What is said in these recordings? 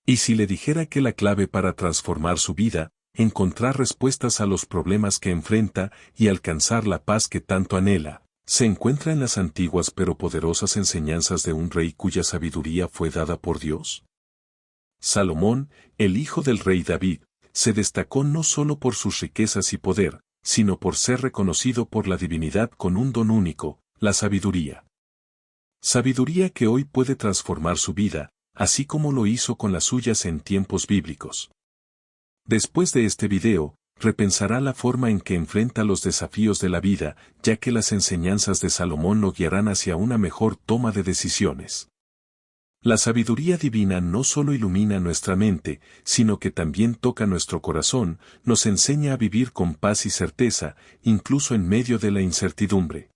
Y si le dijera que la clave para transformar su vida, encontrar respuestas a los problemas que enfrenta y alcanzar la paz que tanto anhela, se encuentra en las antiguas pero poderosas enseñanzas de un rey cuya sabiduría fue dada por Dios? Salomón, el hijo del rey David, se destacó no solo por sus riquezas y poder, sino por ser reconocido por la divinidad con un don único, la sabiduría. Sabiduría que hoy puede transformar su vida, así como lo hizo con las suyas en tiempos bíblicos. Después de este video, repensará la forma en que enfrenta los desafíos de la vida, ya que las enseñanzas de Salomón lo guiarán hacia una mejor toma de decisiones. La sabiduría divina no solo ilumina nuestra mente, sino que también toca nuestro corazón, nos enseña a vivir con paz y certeza, incluso en medio de la incertidumbre.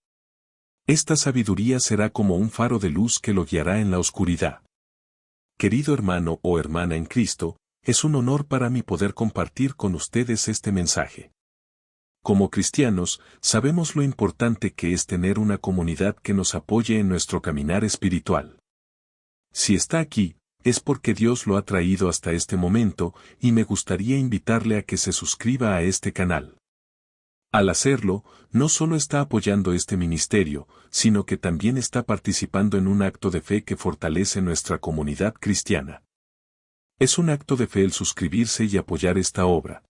Esta sabiduría será como un faro de luz que lo guiará en la oscuridad. Querido hermano o hermana en Cristo, es un honor para mí poder compartir con ustedes este mensaje. Como cristianos, sabemos lo importante que es tener una comunidad que nos apoye en nuestro caminar espiritual. Si está aquí, es porque Dios lo ha traído hasta este momento, y me gustaría invitarle a que se suscriba a este canal. Al hacerlo, no solo está apoyando este ministerio, sino que también está participando en un acto de fe que fortalece nuestra comunidad cristiana. Es un acto de fe el suscribirse y apoyar esta obra.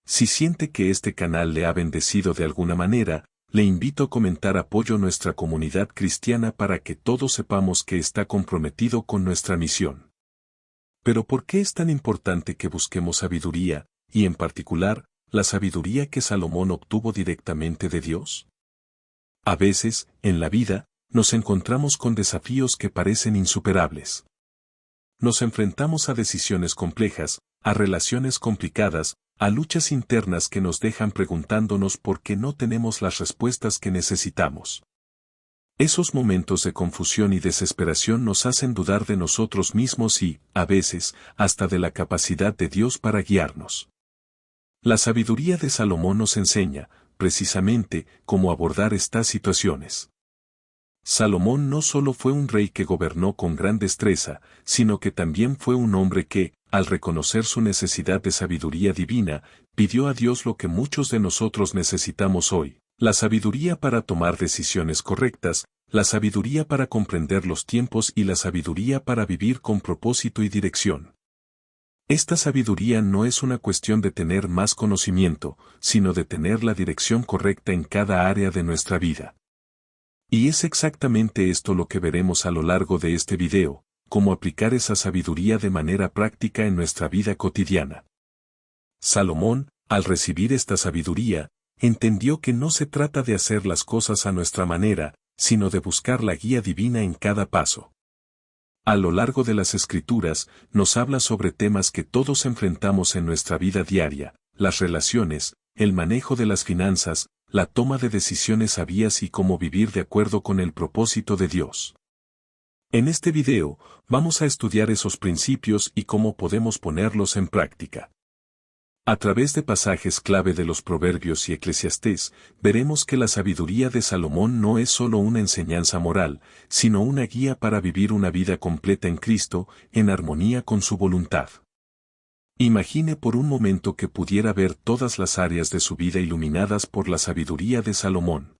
Si siente que este canal le ha bendecido de alguna manera, le invito a comentar apoyo a nuestra comunidad cristiana para que todos sepamos que está comprometido con nuestra misión. Pero ¿por qué es tan importante que busquemos sabiduría, y en particular, la sabiduría que Salomón obtuvo directamente de Dios? A veces, en la vida, nos encontramos con desafíos que parecen insuperables. Nos enfrentamos a decisiones complejas, a relaciones complicadas, a luchas internas que nos dejan preguntándonos por qué no tenemos las respuestas que necesitamos. Esos momentos de confusión y desesperación nos hacen dudar de nosotros mismos y, a veces, hasta de la capacidad de Dios para guiarnos. La sabiduría de Salomón nos enseña, precisamente, cómo abordar estas situaciones. Salomón no solo fue un rey que gobernó con gran destreza, sino que también fue un hombre que, al reconocer su necesidad de sabiduría divina, pidió a Dios lo que muchos de nosotros necesitamos hoy: la sabiduría para tomar decisiones correctas, la sabiduría para comprender los tiempos y la sabiduría para vivir con propósito y dirección. Esta sabiduría no es una cuestión de tener más conocimiento, sino de tener la dirección correcta en cada área de nuestra vida. Y es exactamente esto lo que veremos a lo largo de este video, cómo aplicar esa sabiduría de manera práctica en nuestra vida cotidiana. Salomón, al recibir esta sabiduría, entendió que no se trata de hacer las cosas a nuestra manera, sino de buscar la guía divina en cada paso. A lo largo de las Escrituras, nos habla sobre temas que todos enfrentamos en nuestra vida diaria: las relaciones, el manejo de las finanzas, la toma de decisiones sabias y cómo vivir de acuerdo con el propósito de Dios. En este video, vamos a estudiar esos principios y cómo podemos ponerlos en práctica. A través de pasajes clave de los Proverbios y Eclesiastés, veremos que la sabiduría de Salomón no es solo una enseñanza moral, sino una guía para vivir una vida completa en Cristo, en armonía con su voluntad. Imagine por un momento que pudiera ver todas las áreas de su vida iluminadas por la sabiduría de Salomón.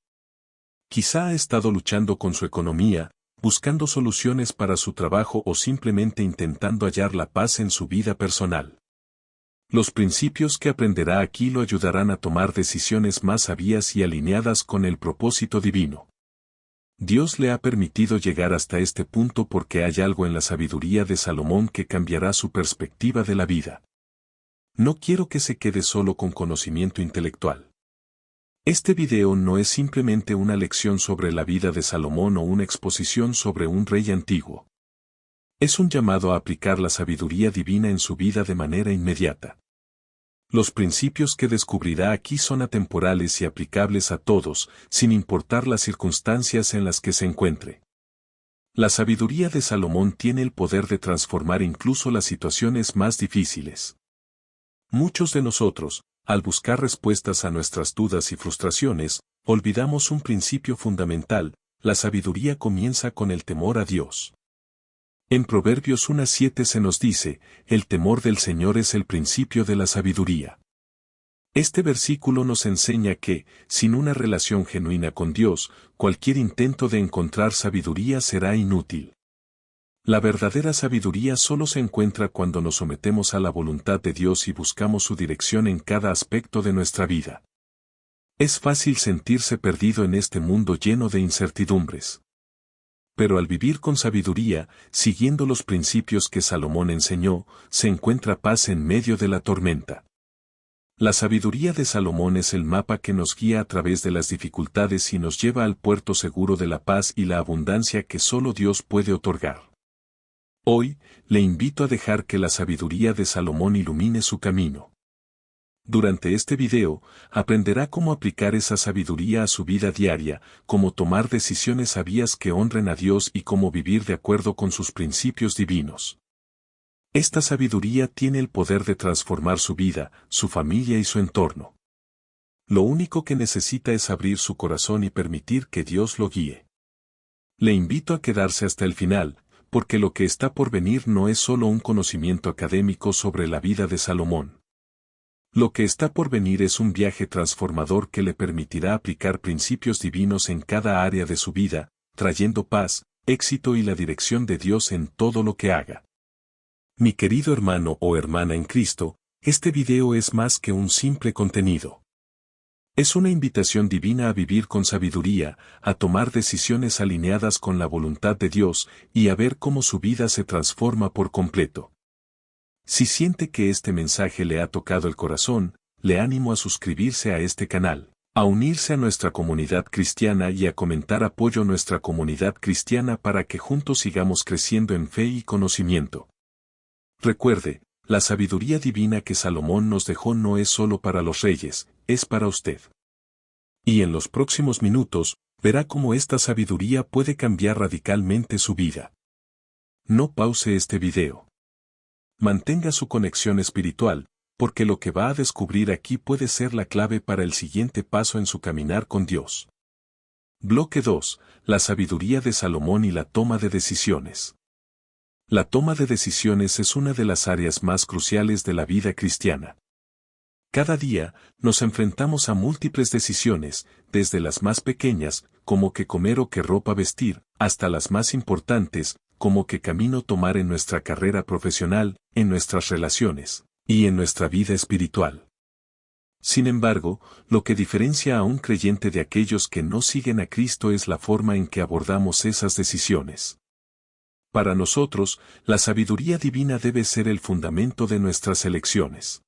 Quizá ha estado luchando con su economía, buscando soluciones para su trabajo o simplemente intentando hallar la paz en su vida personal. Los principios que aprenderá aquí lo ayudarán a tomar decisiones más sabias y alineadas con el propósito divino. Dios le ha permitido llegar hasta este punto porque hay algo en la sabiduría de Salomón que cambiará su perspectiva de la vida. No quiero que se quede solo con conocimiento intelectual. Este video no es simplemente una lección sobre la vida de Salomón o una exposición sobre un rey antiguo. Es un llamado a aplicar la sabiduría divina en su vida de manera inmediata. Los principios que descubrirá aquí son atemporales y aplicables a todos, sin importar las circunstancias en las que se encuentre. La sabiduría de Salomón tiene el poder de transformar incluso las situaciones más difíciles. Muchos de nosotros, al buscar respuestas a nuestras dudas y frustraciones, olvidamos un principio fundamental: la sabiduría comienza con el temor a Dios. En Proverbios 1:7 se nos dice, el temor del Señor es el principio de la sabiduría. Este versículo nos enseña que, sin una relación genuina con Dios, cualquier intento de encontrar sabiduría será inútil. La verdadera sabiduría solo se encuentra cuando nos sometemos a la voluntad de Dios y buscamos su dirección en cada aspecto de nuestra vida. Es fácil sentirse perdido en este mundo lleno de incertidumbres. Pero al vivir con sabiduría, siguiendo los principios que Salomón enseñó, se encuentra paz en medio de la tormenta. La sabiduría de Salomón es el mapa que nos guía a través de las dificultades y nos lleva al puerto seguro de la paz y la abundancia que solo Dios puede otorgar. Hoy, le invito a dejar que la sabiduría de Salomón ilumine su camino. Durante este video, aprenderá cómo aplicar esa sabiduría a su vida diaria, cómo tomar decisiones sabias que honren a Dios y cómo vivir de acuerdo con sus principios divinos. Esta sabiduría tiene el poder de transformar su vida, su familia y su entorno. Lo único que necesita es abrir su corazón y permitir que Dios lo guíe. Le invito a quedarse hasta el final, porque lo que está por venir no es solo un conocimiento académico sobre la vida de Salomón. Lo que está por venir es un viaje transformador que le permitirá aplicar principios divinos en cada área de su vida, trayendo paz, éxito y la dirección de Dios en todo lo que haga. Mi querido hermano o hermana en Cristo, este video es más que un simple contenido. Es una invitación divina a vivir con sabiduría, a tomar decisiones alineadas con la voluntad de Dios y a ver cómo su vida se transforma por completo. Si siente que este mensaje le ha tocado el corazón, le animo a suscribirse a este canal, a unirse a nuestra comunidad cristiana y a comentar apoyo a nuestra comunidad cristiana para que juntos sigamos creciendo en fe y conocimiento. Recuerde, la sabiduría divina que Salomón nos dejó no es solo para los reyes, es para usted. Y en los próximos minutos, verá cómo esta sabiduría puede cambiar radicalmente su vida. No pause este video. Mantenga su conexión espiritual, porque lo que va a descubrir aquí puede ser la clave para el siguiente paso en su caminar con Dios. Bloque 2. La sabiduría de Salomón y la toma de decisiones. La toma de decisiones es una de las áreas más cruciales de la vida cristiana. Cada día, nos enfrentamos a múltiples decisiones, desde las más pequeñas, como qué comer o qué ropa vestir, hasta las más importantes, como qué camino tomar en nuestra carrera profesional, en nuestras relaciones, y en nuestra vida espiritual. Sin embargo, lo que diferencia a un creyente de aquellos que no siguen a Cristo es la forma en que abordamos esas decisiones. Para nosotros, la sabiduría divina debe ser el fundamento de nuestras elecciones.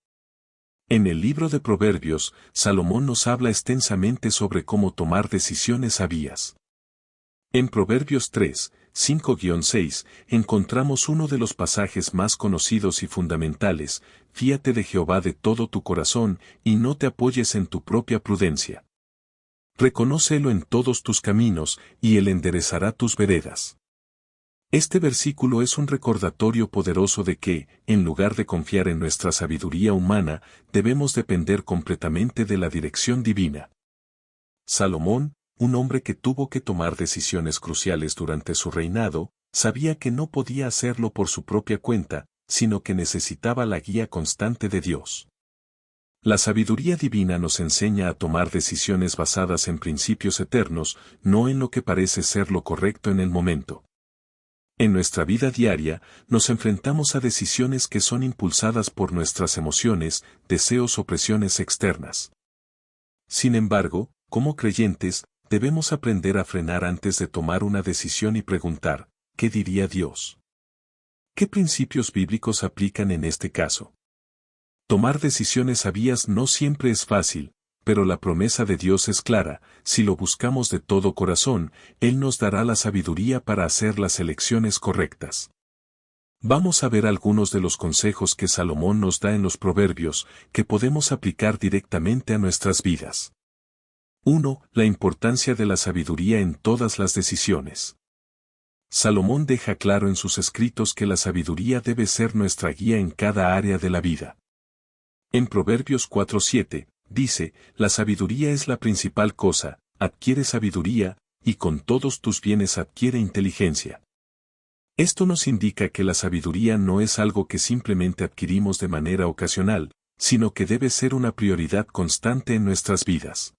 En el libro de Proverbios, Salomón nos habla extensamente sobre cómo tomar decisiones sabias. En Proverbios 3, 5-6, encontramos uno de los pasajes más conocidos y fundamentales: fíate de Jehová de todo tu corazón, y no te apoyes en tu propia prudencia. Reconócelo en todos tus caminos, y él enderezará tus veredas. Este versículo es un recordatorio poderoso de que, en lugar de confiar en nuestra sabiduría humana, debemos depender completamente de la dirección divina. Salomón, un hombre que tuvo que tomar decisiones cruciales durante su reinado, sabía que no podía hacerlo por su propia cuenta, sino que necesitaba la guía constante de Dios. La sabiduría divina nos enseña a tomar decisiones basadas en principios eternos, no en lo que parece ser lo correcto en el momento. En nuestra vida diaria, nos enfrentamos a decisiones que son impulsadas por nuestras emociones, deseos o presiones externas. Sin embargo, como creyentes, debemos aprender a frenar antes de tomar una decisión y preguntar, ¿qué diría Dios? ¿Qué principios bíblicos aplican en este caso? Tomar decisiones sabias no siempre es fácil, pero la promesa de Dios es clara: si lo buscamos de todo corazón, Él nos dará la sabiduría para hacer las elecciones correctas. Vamos a ver algunos de los consejos que Salomón nos da en los Proverbios, que podemos aplicar directamente a nuestras vidas. 1. La importancia de la sabiduría en todas las decisiones. Salomón deja claro en sus escritos que la sabiduría debe ser nuestra guía en cada área de la vida. En Proverbios 4:7, dice: la sabiduría es la principal cosa, adquiere sabiduría, y con todos tus bienes adquiere inteligencia. Esto nos indica que la sabiduría no es algo que simplemente adquirimos de manera ocasional, sino que debe ser una prioridad constante en nuestras vidas.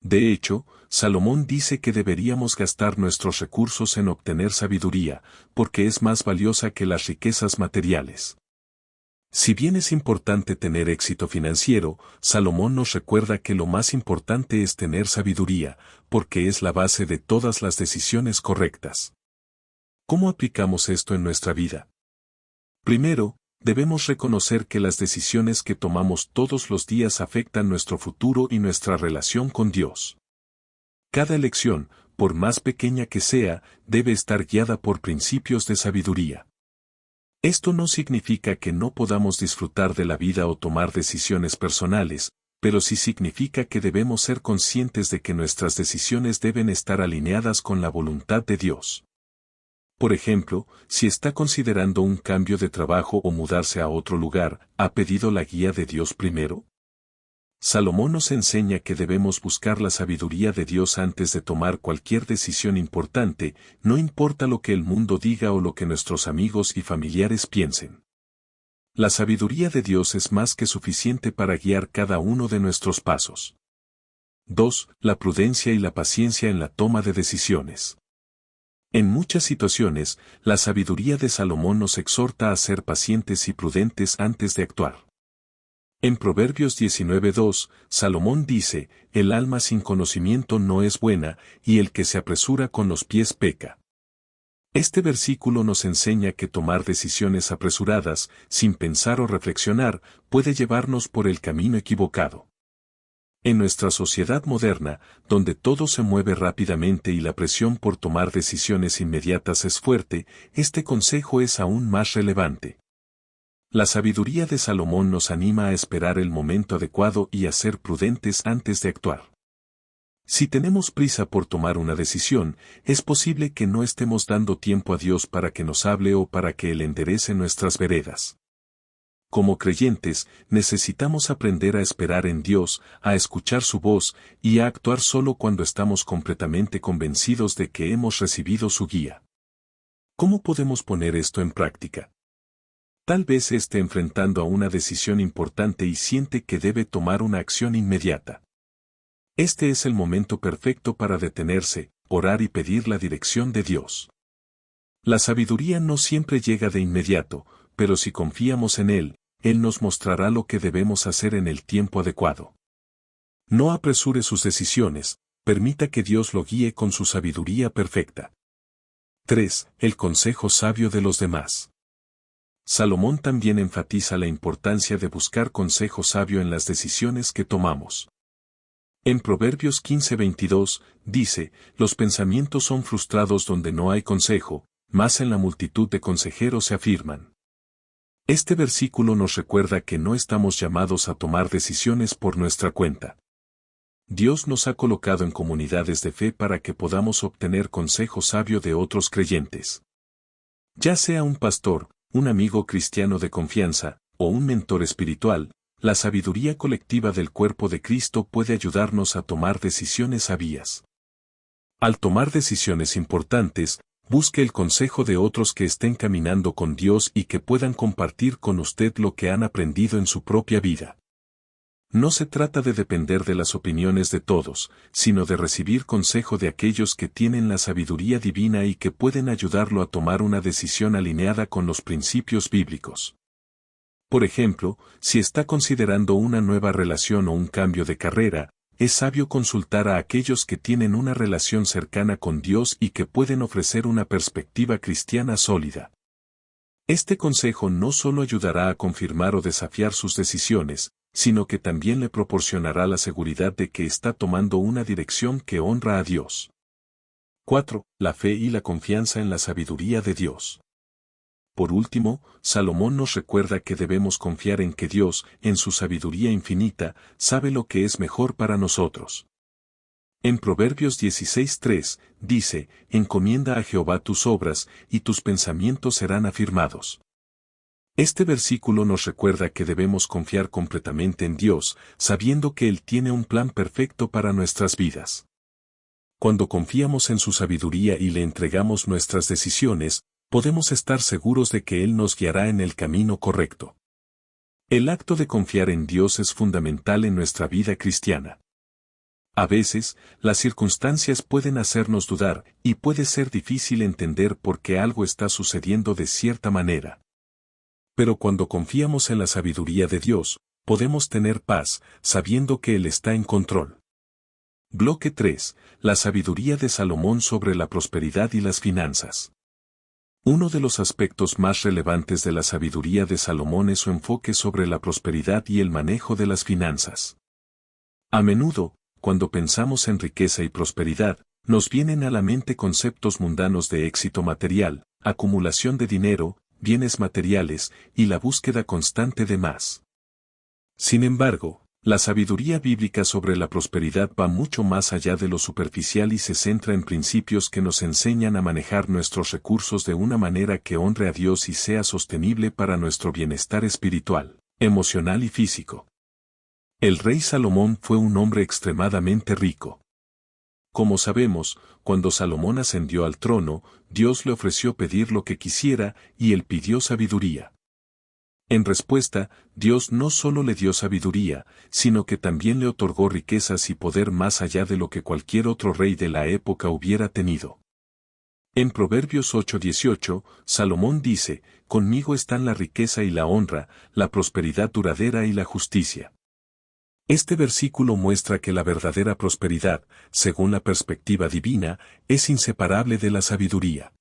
De hecho, Salomón dice que deberíamos gastar nuestros recursos en obtener sabiduría, porque es más valiosa que las riquezas materiales. Si bien es importante tener éxito financiero, Salomón nos recuerda que lo más importante es tener sabiduría, porque es la base de todas las decisiones correctas. ¿Cómo aplicamos esto en nuestra vida? Primero, debemos reconocer que las decisiones que tomamos todos los días afectan nuestro futuro y nuestra relación con Dios. Cada elección, por más pequeña que sea, debe estar guiada por principios de sabiduría. Esto no significa que no podamos disfrutar de la vida o tomar decisiones personales, pero sí significa que debemos ser conscientes de que nuestras decisiones deben estar alineadas con la voluntad de Dios. Por ejemplo, si está considerando un cambio de trabajo o mudarse a otro lugar, ¿ha pedido la guía de Dios primero? Salomón nos enseña que debemos buscar la sabiduría de Dios antes de tomar cualquier decisión importante, no importa lo que el mundo diga o lo que nuestros amigos y familiares piensen. La sabiduría de Dios es más que suficiente para guiar cada uno de nuestros pasos. 2. La prudencia y la paciencia en la toma de decisiones. En muchas situaciones, la sabiduría de Salomón nos exhorta a ser pacientes y prudentes antes de actuar. En Proverbios 19:2, Salomón dice, el alma sin conocimiento no es buena, y el que se apresura con los pies peca. Este versículo nos enseña que tomar decisiones apresuradas, sin pensar o reflexionar, puede llevarnos por el camino equivocado. En nuestra sociedad moderna, donde todo se mueve rápidamente y la presión por tomar decisiones inmediatas es fuerte, este consejo es aún más relevante. La sabiduría de Salomón nos anima a esperar el momento adecuado y a ser prudentes antes de actuar. Si tenemos prisa por tomar una decisión, es posible que no estemos dando tiempo a Dios para que nos hable o para que Él enderece nuestras veredas. Como creyentes, necesitamos aprender a esperar en Dios, a escuchar su voz y a actuar solo cuando estamos completamente convencidos de que hemos recibido su guía. ¿Cómo podemos poner esto en práctica? Tal vez esté enfrentando a una decisión importante y siente que debe tomar una acción inmediata. Este es el momento perfecto para detenerse, orar y pedir la dirección de Dios. La sabiduría no siempre llega de inmediato, pero si confiamos en Él, Él nos mostrará lo que debemos hacer en el tiempo adecuado. No apresure sus decisiones, permita que Dios lo guíe con su sabiduría perfecta. 3. El consejo sabio de los demás. Salomón también enfatiza la importancia de buscar consejo sabio en las decisiones que tomamos. En Proverbios 15:22, dice, los pensamientos son frustrados donde no hay consejo, mas en la multitud de consejeros se afirman. Este versículo nos recuerda que no estamos llamados a tomar decisiones por nuestra cuenta. Dios nos ha colocado en comunidades de fe para que podamos obtener consejo sabio de otros creyentes. Ya sea un pastor, un amigo cristiano de confianza, o un mentor espiritual, la sabiduría colectiva del cuerpo de Cristo puede ayudarnos a tomar decisiones sabias. Al tomar decisiones importantes, busque el consejo de otros que estén caminando con Dios y que puedan compartir con usted lo que han aprendido en su propia vida. No se trata de depender de las opiniones de todos, sino de recibir consejo de aquellos que tienen la sabiduría divina y que pueden ayudarlo a tomar una decisión alineada con los principios bíblicos. Por ejemplo, si está considerando una nueva relación o un cambio de carrera, es sabio consultar a aquellos que tienen una relación cercana con Dios y que pueden ofrecer una perspectiva cristiana sólida. Este consejo no solo ayudará a confirmar o desafiar sus decisiones, sino que también le proporcionará la seguridad de que está tomando una dirección que honra a Dios. 4. La fe y la confianza en la sabiduría de Dios. Por último, Salomón nos recuerda que debemos confiar en que Dios, en su sabiduría infinita, sabe lo que es mejor para nosotros. En Proverbios 16:3, dice, encomienda a Jehová tus obras, y tus pensamientos serán afirmados. Este versículo nos recuerda que debemos confiar completamente en Dios, sabiendo que Él tiene un plan perfecto para nuestras vidas. Cuando confiamos en su sabiduría y le entregamos nuestras decisiones, podemos estar seguros de que Él nos guiará en el camino correcto. El acto de confiar en Dios es fundamental en nuestra vida cristiana. A veces, las circunstancias pueden hacernos dudar, y puede ser difícil entender por qué algo está sucediendo de cierta manera. Pero cuando confiamos en la sabiduría de Dios, podemos tener paz, sabiendo que Él está en control. Bloque 3. La sabiduría de Salomón sobre la prosperidad y las finanzas. Uno de los aspectos más relevantes de la sabiduría de Salomón es su enfoque sobre la prosperidad y el manejo de las finanzas. A menudo, cuando pensamos en riqueza y prosperidad, nos vienen a la mente conceptos mundanos de éxito material, acumulación de dinero, bienes materiales, y la búsqueda constante de más. Sin embargo, la sabiduría bíblica sobre la prosperidad va mucho más allá de lo superficial y se centra en principios que nos enseñan a manejar nuestros recursos de una manera que honre a Dios y sea sostenible para nuestro bienestar espiritual, emocional y físico. El rey Salomón fue un hombre extremadamente rico. Como sabemos, cuando Salomón ascendió al trono, Dios le ofreció pedir lo que quisiera y él pidió sabiduría. En respuesta, Dios no solo le dio sabiduría, sino que también le otorgó riquezas y poder más allá de lo que cualquier otro rey de la época hubiera tenido. En Proverbios 8:18, Salomón dice, «Conmigo están la riqueza y la honra, la prosperidad duradera y la justicia». Este versículo muestra que la verdadera prosperidad, según la perspectiva divina, es inseparable de la sabiduría.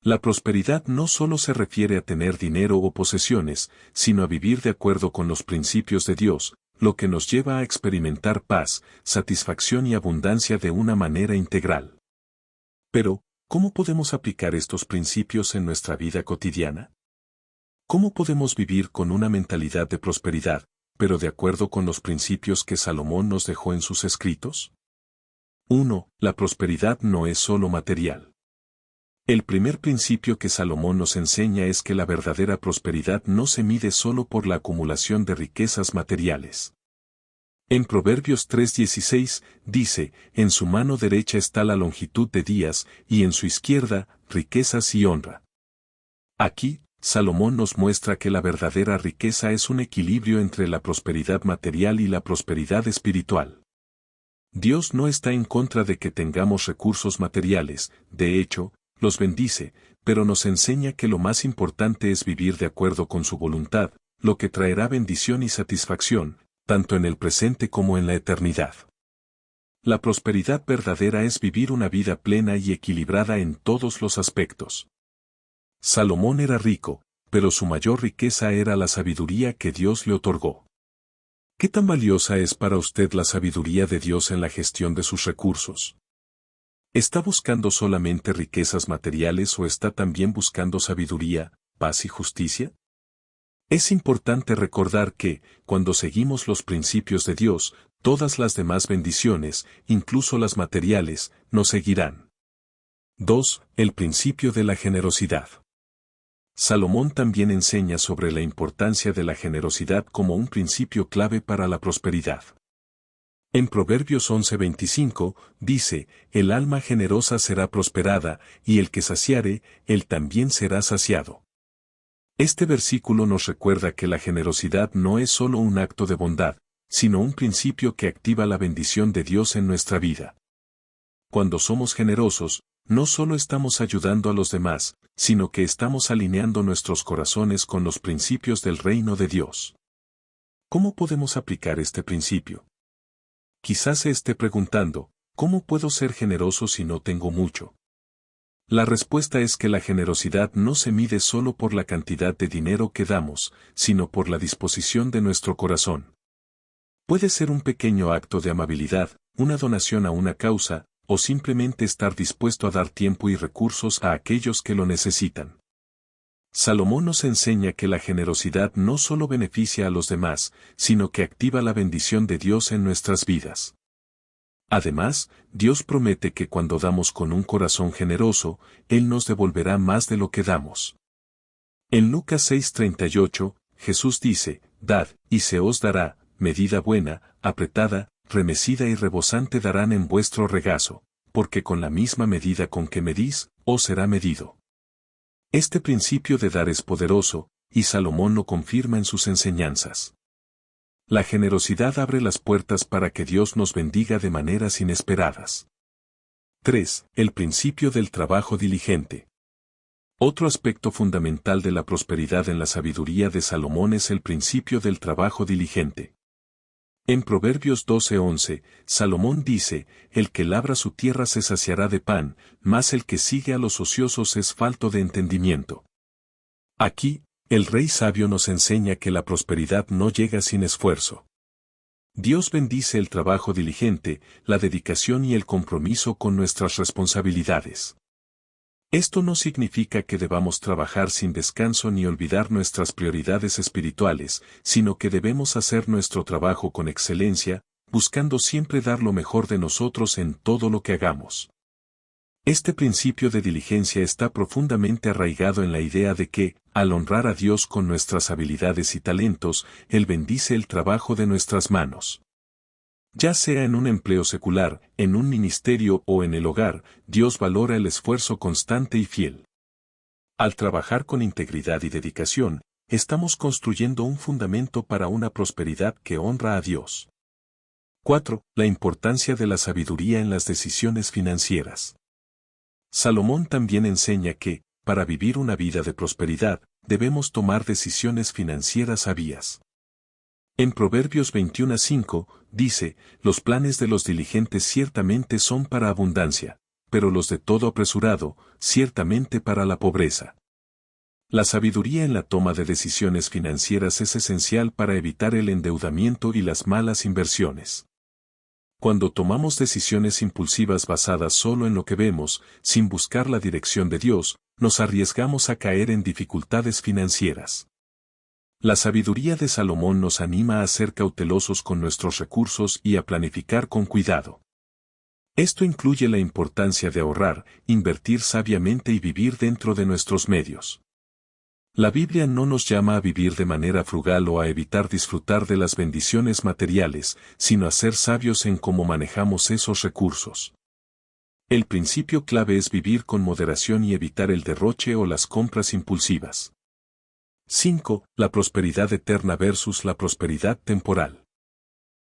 La prosperidad no solo se refiere a tener dinero o posesiones, sino a vivir de acuerdo con los principios de Dios, lo que nos lleva a experimentar paz, satisfacción y abundancia de una manera integral. Pero, ¿cómo podemos aplicar estos principios en nuestra vida cotidiana? ¿Cómo podemos vivir con una mentalidad de prosperidad, pero de acuerdo con los principios que Salomón nos dejó en sus escritos? 1. La prosperidad no es solo material. El primer principio que Salomón nos enseña es que la verdadera prosperidad no se mide solo por la acumulación de riquezas materiales. En Proverbios 3:16, dice, «En su mano derecha está la longitud de días, y en su izquierda, riquezas y honra». Aquí, Salomón nos muestra que la verdadera riqueza es un equilibrio entre la prosperidad material y la prosperidad espiritual. Dios no está en contra de que tengamos recursos materiales, de hecho, los bendice, pero nos enseña que lo más importante es vivir de acuerdo con su voluntad, lo que traerá bendición y satisfacción, tanto en el presente como en la eternidad. La prosperidad verdadera es vivir una vida plena y equilibrada en todos los aspectos. Salomón era rico, pero su mayor riqueza era la sabiduría que Dios le otorgó. ¿Qué tan valiosa es para usted la sabiduría de Dios en la gestión de sus recursos? ¿Está buscando solamente riquezas materiales o está también buscando sabiduría, paz y justicia? Es importante recordar que, cuando seguimos los principios de Dios, todas las demás bendiciones, incluso las materiales, nos seguirán. 2. El principio de la generosidad. Salomón también enseña sobre la importancia de la generosidad como un principio clave para la prosperidad. En Proverbios 11:25, dice, «El alma generosa será prosperada, y el que saciare, él también será saciado». Este versículo nos recuerda que la generosidad no es solo un acto de bondad, sino un principio que activa la bendición de Dios en nuestra vida. Cuando somos generosos, no solo estamos ayudando a los demás, sino que estamos alineando nuestros corazones con los principios del reino de Dios. ¿Cómo podemos aplicar este principio? Quizás se esté preguntando, ¿cómo puedo ser generoso si no tengo mucho? La respuesta es que la generosidad no se mide solo por la cantidad de dinero que damos, sino por la disposición de nuestro corazón. Puede ser un pequeño acto de amabilidad, una donación a una causa, o simplemente estar dispuesto a dar tiempo y recursos a aquellos que lo necesitan. Salomón nos enseña que la generosidad no solo beneficia a los demás, sino que activa la bendición de Dios en nuestras vidas. Además, Dios promete que cuando damos con un corazón generoso, Él nos devolverá más de lo que damos. En Lucas 6:38, Jesús dice, «Dad, y se os dará, medida buena, apretada, remecida y rebosante darán en vuestro regazo, porque con la misma medida con que medís, os será medido». Este principio de dar es poderoso, y Salomón lo confirma en sus enseñanzas. La generosidad abre las puertas para que Dios nos bendiga de maneras inesperadas. 3. El principio del trabajo diligente. Otro aspecto fundamental de la prosperidad en la sabiduría de Salomón es el principio del trabajo diligente. En Proverbios 12:11, Salomón dice, el que labra su tierra se saciará de pan, mas el que sigue a los ociosos es falto de entendimiento. Aquí, el rey sabio nos enseña que la prosperidad no llega sin esfuerzo. Dios bendice el trabajo diligente, la dedicación y el compromiso con nuestras responsabilidades. Esto no significa que debamos trabajar sin descanso ni olvidar nuestras prioridades espirituales, sino que debemos hacer nuestro trabajo con excelencia, buscando siempre dar lo mejor de nosotros en todo lo que hagamos. Este principio de diligencia está profundamente arraigado en la idea de que, al honrar a Dios con nuestras habilidades y talentos, Él bendice el trabajo de nuestras manos. Ya sea en un empleo secular, en un ministerio o en el hogar, Dios valora el esfuerzo constante y fiel. Al trabajar con integridad y dedicación, estamos construyendo un fundamento para una prosperidad que honra a Dios. 4. La importancia de la sabiduría en las decisiones financieras. Salomón también enseña que, para vivir una vida de prosperidad, debemos tomar decisiones financieras sabias. En Proverbios 21:5, dice, los planes de los diligentes ciertamente son para abundancia, pero los de todo apresurado, ciertamente para la pobreza. La sabiduría en la toma de decisiones financieras es esencial para evitar el endeudamiento y las malas inversiones. Cuando tomamos decisiones impulsivas basadas solo en lo que vemos, sin buscar la dirección de Dios, nos arriesgamos a caer en dificultades financieras. La sabiduría de Salomón nos anima a ser cautelosos con nuestros recursos y a planificar con cuidado. Esto incluye la importancia de ahorrar, invertir sabiamente y vivir dentro de nuestros medios. La Biblia no nos llama a vivir de manera frugal o a evitar disfrutar de las bendiciones materiales, sino a ser sabios en cómo manejamos esos recursos. El principio clave es vivir con moderación y evitar el derroche o las compras impulsivas. 5. La prosperidad eterna versus la prosperidad temporal.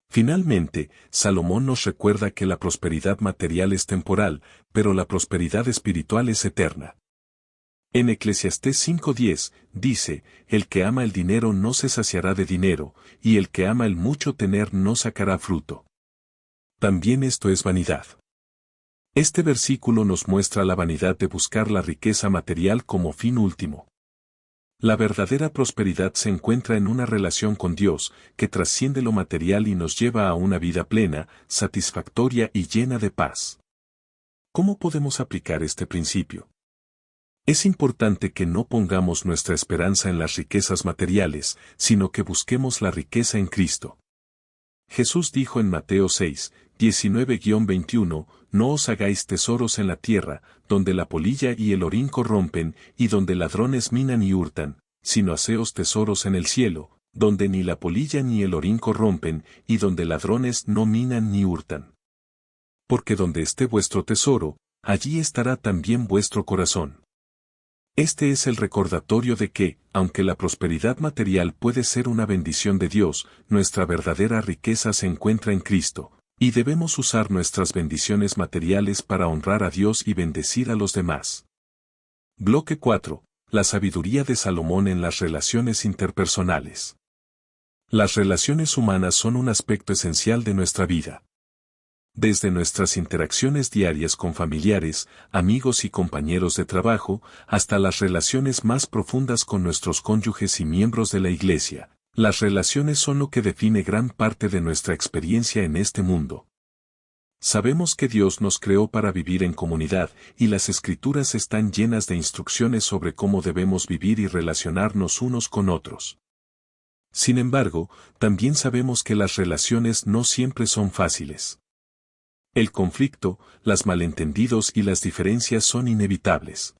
Finalmente, Salomón nos recuerda que la prosperidad material es temporal, pero la prosperidad espiritual es eterna. En Eclesiastés 5:10, dice, el que ama el dinero no se saciará de dinero, y el que ama el mucho tener no sacará fruto. También esto es vanidad. Este versículo nos muestra la vanidad de buscar la riqueza material como fin último. La verdadera prosperidad se encuentra en una relación con Dios, que trasciende lo material y nos lleva a una vida plena, satisfactoria y llena de paz. ¿Cómo podemos aplicar este principio? Es importante que no pongamos nuestra esperanza en las riquezas materiales, sino que busquemos la riqueza en Cristo. Jesús dijo en Mateo 6, 19-21, no os hagáis tesoros en la tierra, donde la polilla y el orín corrompen, y donde ladrones minan y hurtan, sino haceos tesoros en el cielo, donde ni la polilla ni el orín corrompen, y donde ladrones no minan ni hurtan. Porque donde esté vuestro tesoro, allí estará también vuestro corazón. Este es el recordatorio de que, aunque la prosperidad material puede ser una bendición de Dios, nuestra verdadera riqueza se encuentra en Cristo, y debemos usar nuestras bendiciones materiales para honrar a Dios y bendecir a los demás. Bloque 4. La sabiduría de Salomón en las relaciones interpersonales. Las relaciones humanas son un aspecto esencial de nuestra vida. Desde nuestras interacciones diarias con familiares, amigos y compañeros de trabajo, hasta las relaciones más profundas con nuestros cónyuges y miembros de la Iglesia, las relaciones son lo que define gran parte de nuestra experiencia en este mundo. Sabemos que Dios nos creó para vivir en comunidad, y las Escrituras están llenas de instrucciones sobre cómo debemos vivir y relacionarnos unos con otros. Sin embargo, también sabemos que las relaciones no siempre son fáciles. El conflicto, los malentendidos y las diferencias son inevitables.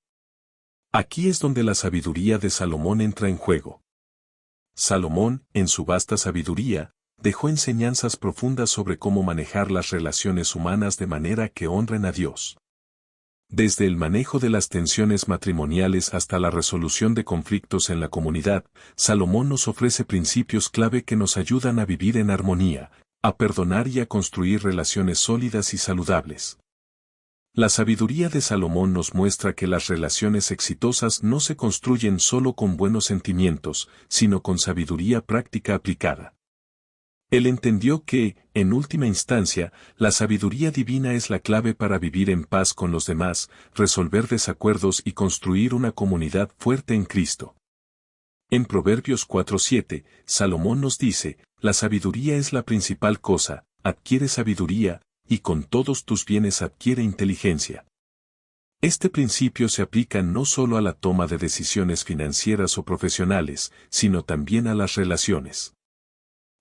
Aquí es donde la sabiduría de Salomón entra en juego. Salomón, en su vasta sabiduría, dejó enseñanzas profundas sobre cómo manejar las relaciones humanas de manera que honren a Dios. Desde el manejo de las tensiones matrimoniales hasta la resolución de conflictos en la comunidad, Salomón nos ofrece principios clave que nos ayudan a vivir en armonía, a perdonar y a construir relaciones sólidas y saludables. La sabiduría de Salomón nos muestra que las relaciones exitosas no se construyen solo con buenos sentimientos, sino con sabiduría práctica aplicada. Él entendió que, en última instancia, la sabiduría divina es la clave para vivir en paz con los demás, resolver desacuerdos y construir una comunidad fuerte en Cristo. En Proverbios 4:7, Salomón nos dice, la sabiduría es la principal cosa, adquiere sabiduría, y con todos tus bienes adquiere inteligencia. Este principio se aplica no solo a la toma de decisiones financieras o profesionales, sino también a las relaciones.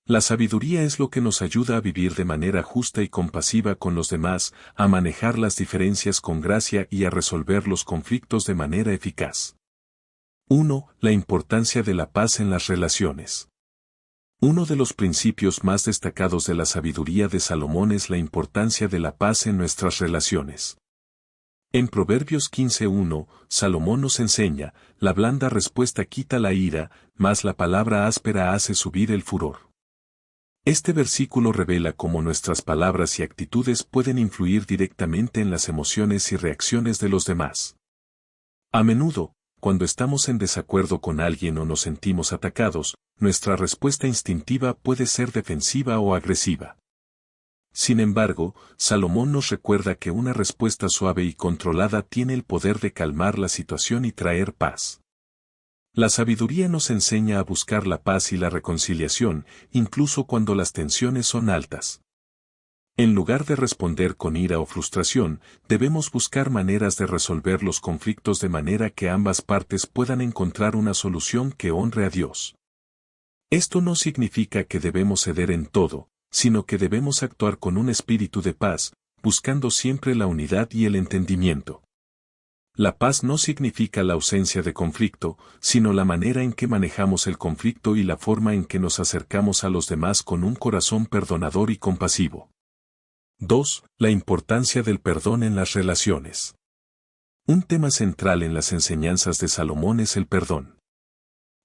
La sabiduría es lo que nos ayuda a vivir de manera justa y compasiva con los demás, a manejar las diferencias con gracia y a resolver los conflictos de manera eficaz. 1. La importancia de la paz en las relaciones. Uno de los principios más destacados de la sabiduría de Salomón es la importancia de la paz en nuestras relaciones. En Proverbios 15:1, Salomón nos enseña, la blanda respuesta quita la ira, mas la palabra áspera hace subir el furor. Este versículo revela cómo nuestras palabras y actitudes pueden influir directamente en las emociones y reacciones de los demás. A menudo, cuando estamos en desacuerdo con alguien o nos sentimos atacados, nuestra respuesta instintiva puede ser defensiva o agresiva. Sin embargo, Salomón nos recuerda que una respuesta suave y controlada tiene el poder de calmar la situación y traer paz. La sabiduría nos enseña a buscar la paz y la reconciliación, incluso cuando las tensiones son altas. En lugar de responder con ira o frustración, debemos buscar maneras de resolver los conflictos de manera que ambas partes puedan encontrar una solución que honre a Dios. Esto no significa que debemos ceder en todo, sino que debemos actuar con un espíritu de paz, buscando siempre la unidad y el entendimiento. La paz no significa la ausencia de conflicto, sino la manera en que manejamos el conflicto y la forma en que nos acercamos a los demás con un corazón perdonador y compasivo. 2. La importancia del perdón en las relaciones. Un tema central en las enseñanzas de Salomón es el perdón.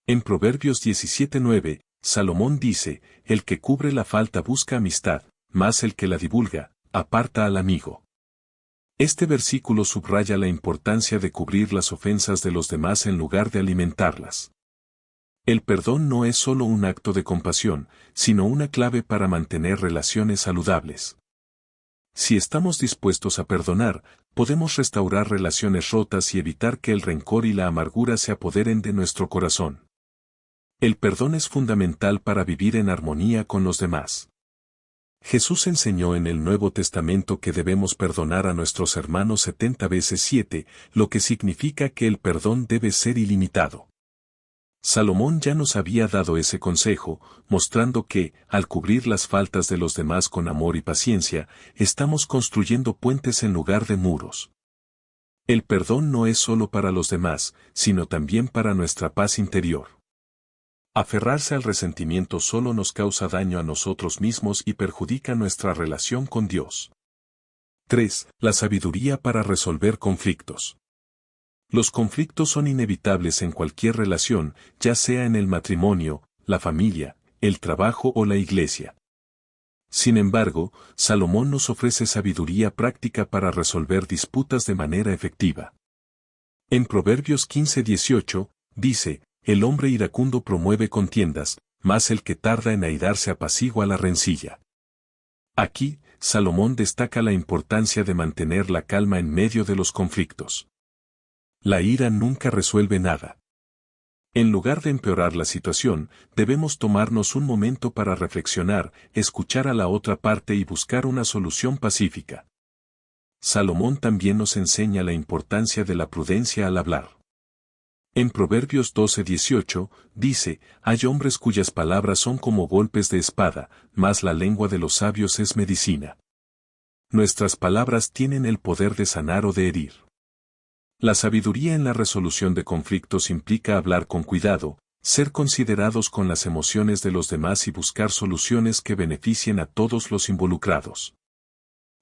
En Proverbios 17:9, Salomón dice, el que cubre la falta busca amistad, mas el que la divulga, aparta al amigo. Este versículo subraya la importancia de cubrir las ofensas de los demás en lugar de alimentarlas. El perdón no es solo un acto de compasión, sino una clave para mantener relaciones saludables. Si estamos dispuestos a perdonar, podemos restaurar relaciones rotas y evitar que el rencor y la amargura se apoderen de nuestro corazón. El perdón es fundamental para vivir en armonía con los demás. Jesús enseñó en el Nuevo Testamento que debemos perdonar a nuestros hermanos 70 veces 7, lo que significa que el perdón debe ser ilimitado. Salomón ya nos había dado ese consejo, mostrando que, al cubrir las faltas de los demás con amor y paciencia, estamos construyendo puentes en lugar de muros. El perdón no es solo para los demás, sino también para nuestra paz interior. Aferrarse al resentimiento solo nos causa daño a nosotros mismos y perjudica nuestra relación con Dios. 3. La sabiduría para resolver conflictos. Los conflictos son inevitables en cualquier relación, ya sea en el matrimonio, la familia, el trabajo o la iglesia. Sin embargo, Salomón nos ofrece sabiduría práctica para resolver disputas de manera efectiva. En Proverbios 15:18, dice, el hombre iracundo promueve contiendas, mas el que tarda en airarse apacigua la rencilla. Aquí, Salomón destaca la importancia de mantener la calma en medio de los conflictos. La ira nunca resuelve nada. En lugar de empeorar la situación, debemos tomarnos un momento para reflexionar, escuchar a la otra parte y buscar una solución pacífica. Salomón también nos enseña la importancia de la prudencia al hablar. En Proverbios 12:18, dice, hay hombres cuyas palabras son como golpes de espada, mas la lengua de los sabios es medicina. Nuestras palabras tienen el poder de sanar o de herir. La sabiduría en la resolución de conflictos implica hablar con cuidado, ser considerados con las emociones de los demás y buscar soluciones que beneficien a todos los involucrados.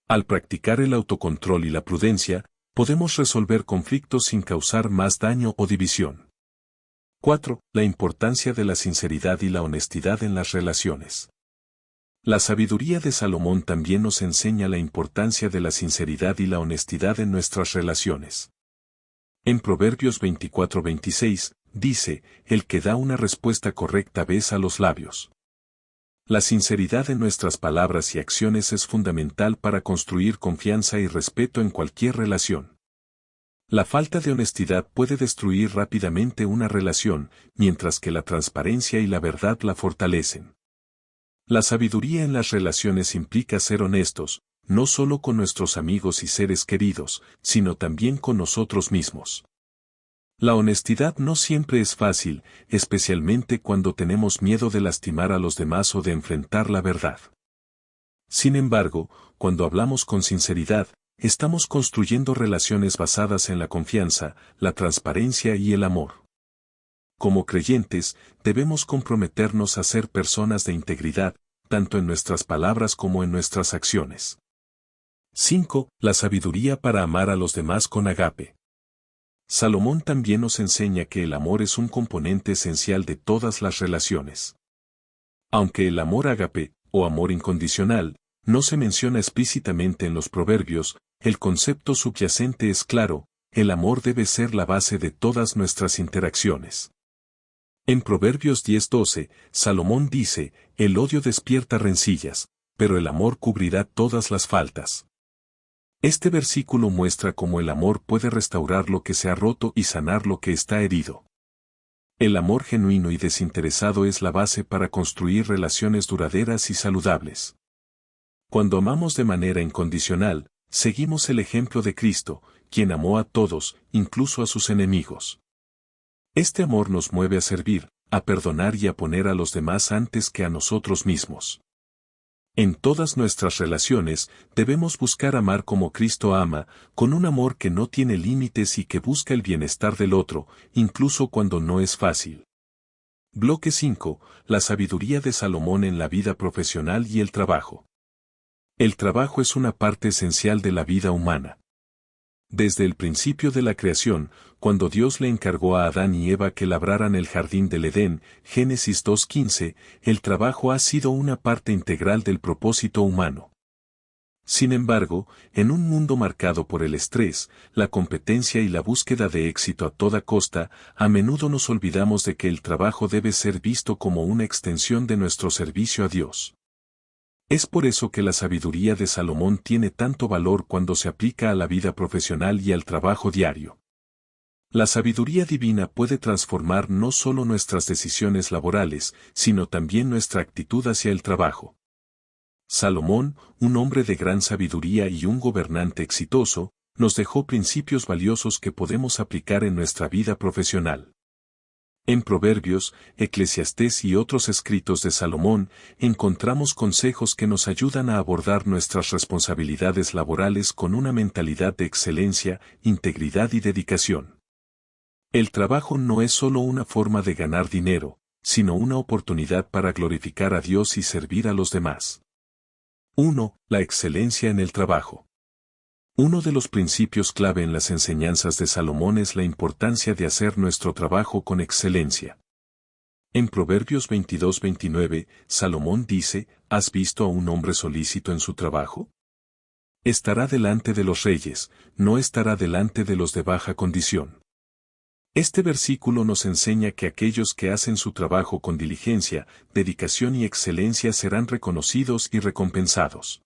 Al practicar el autocontrol y la prudencia, podemos resolver conflictos sin causar más daño o división. 4. La importancia de la sinceridad y la honestidad en las relaciones. La sabiduría de Salomón también nos enseña la importancia de la sinceridad y la honestidad en nuestras relaciones. En Proverbios 24-26, dice, el que da una respuesta correcta besa los labios. La sinceridad en nuestras palabras y acciones es fundamental para construir confianza y respeto en cualquier relación. La falta de honestidad puede destruir rápidamente una relación, mientras que la transparencia y la verdad la fortalecen. La sabiduría en las relaciones implica ser honestos, no solo con nuestros amigos y seres queridos, sino también con nosotros mismos. La honestidad no siempre es fácil, especialmente cuando tenemos miedo de lastimar a los demás o de enfrentar la verdad. Sin embargo, cuando hablamos con sinceridad, estamos construyendo relaciones basadas en la confianza, la transparencia y el amor. Como creyentes, debemos comprometernos a ser personas de integridad, tanto en nuestras palabras como en nuestras acciones. 5. La sabiduría para amar a los demás con agape. Salomón también nos enseña que el amor es un componente esencial de todas las relaciones. Aunque el amor ágape, o amor incondicional, no se menciona explícitamente en los proverbios, el concepto subyacente es claro, el amor debe ser la base de todas nuestras interacciones. En Proverbios 10:12, Salomón dice, el odio despierta rencillas, pero el amor cubrirá todas las faltas. Este versículo muestra cómo el amor puede restaurar lo que se ha roto y sanar lo que está herido. El amor genuino y desinteresado es la base para construir relaciones duraderas y saludables. Cuando amamos de manera incondicional, seguimos el ejemplo de Cristo, quien amó a todos, incluso a sus enemigos. Este amor nos mueve a servir, a perdonar y a poner a los demás antes que a nosotros mismos. En todas nuestras relaciones, debemos buscar amar como Cristo ama, con un amor que no tiene límites y que busca el bienestar del otro, incluso cuando no es fácil. Bloque 5. La sabiduría de Salomón en la vida profesional y el trabajo. El trabajo es una parte esencial de la vida humana. Desde el principio de la creación, cuando Dios le encargó a Adán y Eva que labraran el jardín del Edén, Génesis 2:15, el trabajo ha sido una parte integral del propósito humano. Sin embargo, en un mundo marcado por el estrés, la competencia y la búsqueda de éxito a toda costa, a menudo nos olvidamos de que el trabajo debe ser visto como una extensión de nuestro servicio a Dios. Es por eso que la sabiduría de Salomón tiene tanto valor cuando se aplica a la vida profesional y al trabajo diario. La sabiduría divina puede transformar no solo nuestras decisiones laborales, sino también nuestra actitud hacia el trabajo. Salomón, un hombre de gran sabiduría y un gobernante exitoso, nos dejó principios valiosos que podemos aplicar en nuestra vida profesional. En Proverbios, Eclesiastés y otros escritos de Salomón, encontramos consejos que nos ayudan a abordar nuestras responsabilidades laborales con una mentalidad de excelencia, integridad y dedicación. El trabajo no es solo una forma de ganar dinero, sino una oportunidad para glorificar a Dios y servir a los demás. 1. La excelencia en el trabajo. Uno de los principios clave en las enseñanzas de Salomón es la importancia de hacer nuestro trabajo con excelencia. En Proverbios 22-29, Salomón dice, ¿has visto a un hombre solícito en su trabajo? Estará delante de los reyes, no estará delante de los de baja condición. Este versículo nos enseña que aquellos que hacen su trabajo con diligencia, dedicación y excelencia serán reconocidos y recompensados.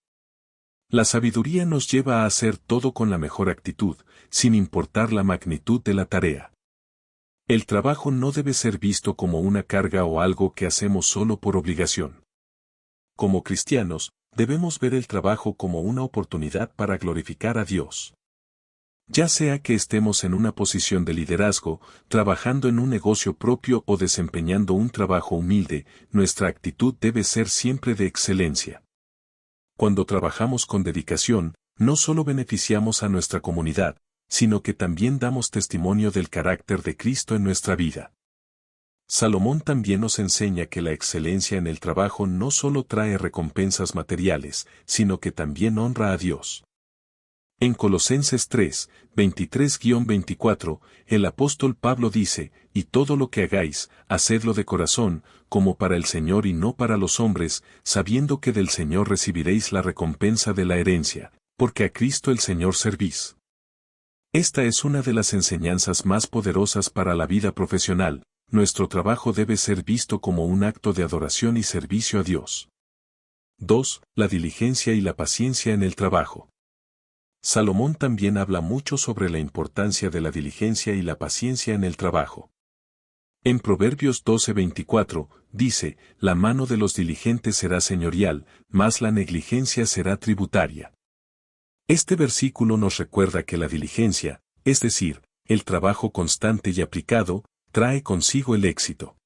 La sabiduría nos lleva a hacer todo con la mejor actitud, sin importar la magnitud de la tarea. El trabajo no debe ser visto como una carga o algo que hacemos solo por obligación. Como cristianos, debemos ver el trabajo como una oportunidad para glorificar a Dios. Ya sea que estemos en una posición de liderazgo, trabajando en un negocio propio o desempeñando un trabajo humilde, nuestra actitud debe ser siempre de excelencia. Cuando trabajamos con dedicación, no solo beneficiamos a nuestra comunidad, sino que también damos testimonio del carácter de Cristo en nuestra vida. Salomón también nos enseña que la excelencia en el trabajo no solo trae recompensas materiales, sino que también honra a Dios. En Colosenses 3, 23-24, el apóstol Pablo dice, y todo lo que hagáis, hacedlo de corazón, como para el Señor y no para los hombres, sabiendo que del Señor recibiréis la recompensa de la herencia, porque a Cristo el Señor servís. Esta es una de las enseñanzas más poderosas para la vida profesional. Nuestro trabajo debe ser visto como un acto de adoración y servicio a Dios. 2. La diligencia y la paciencia en el trabajo. Salomón también habla mucho sobre la importancia de la diligencia y la paciencia en el trabajo. En Proverbios 12:24, dice, la mano de los diligentes será señorial, mas la negligencia será tributaria. Este versículo nos recuerda que la diligencia, es decir, el trabajo constante y aplicado, trae consigo el éxito.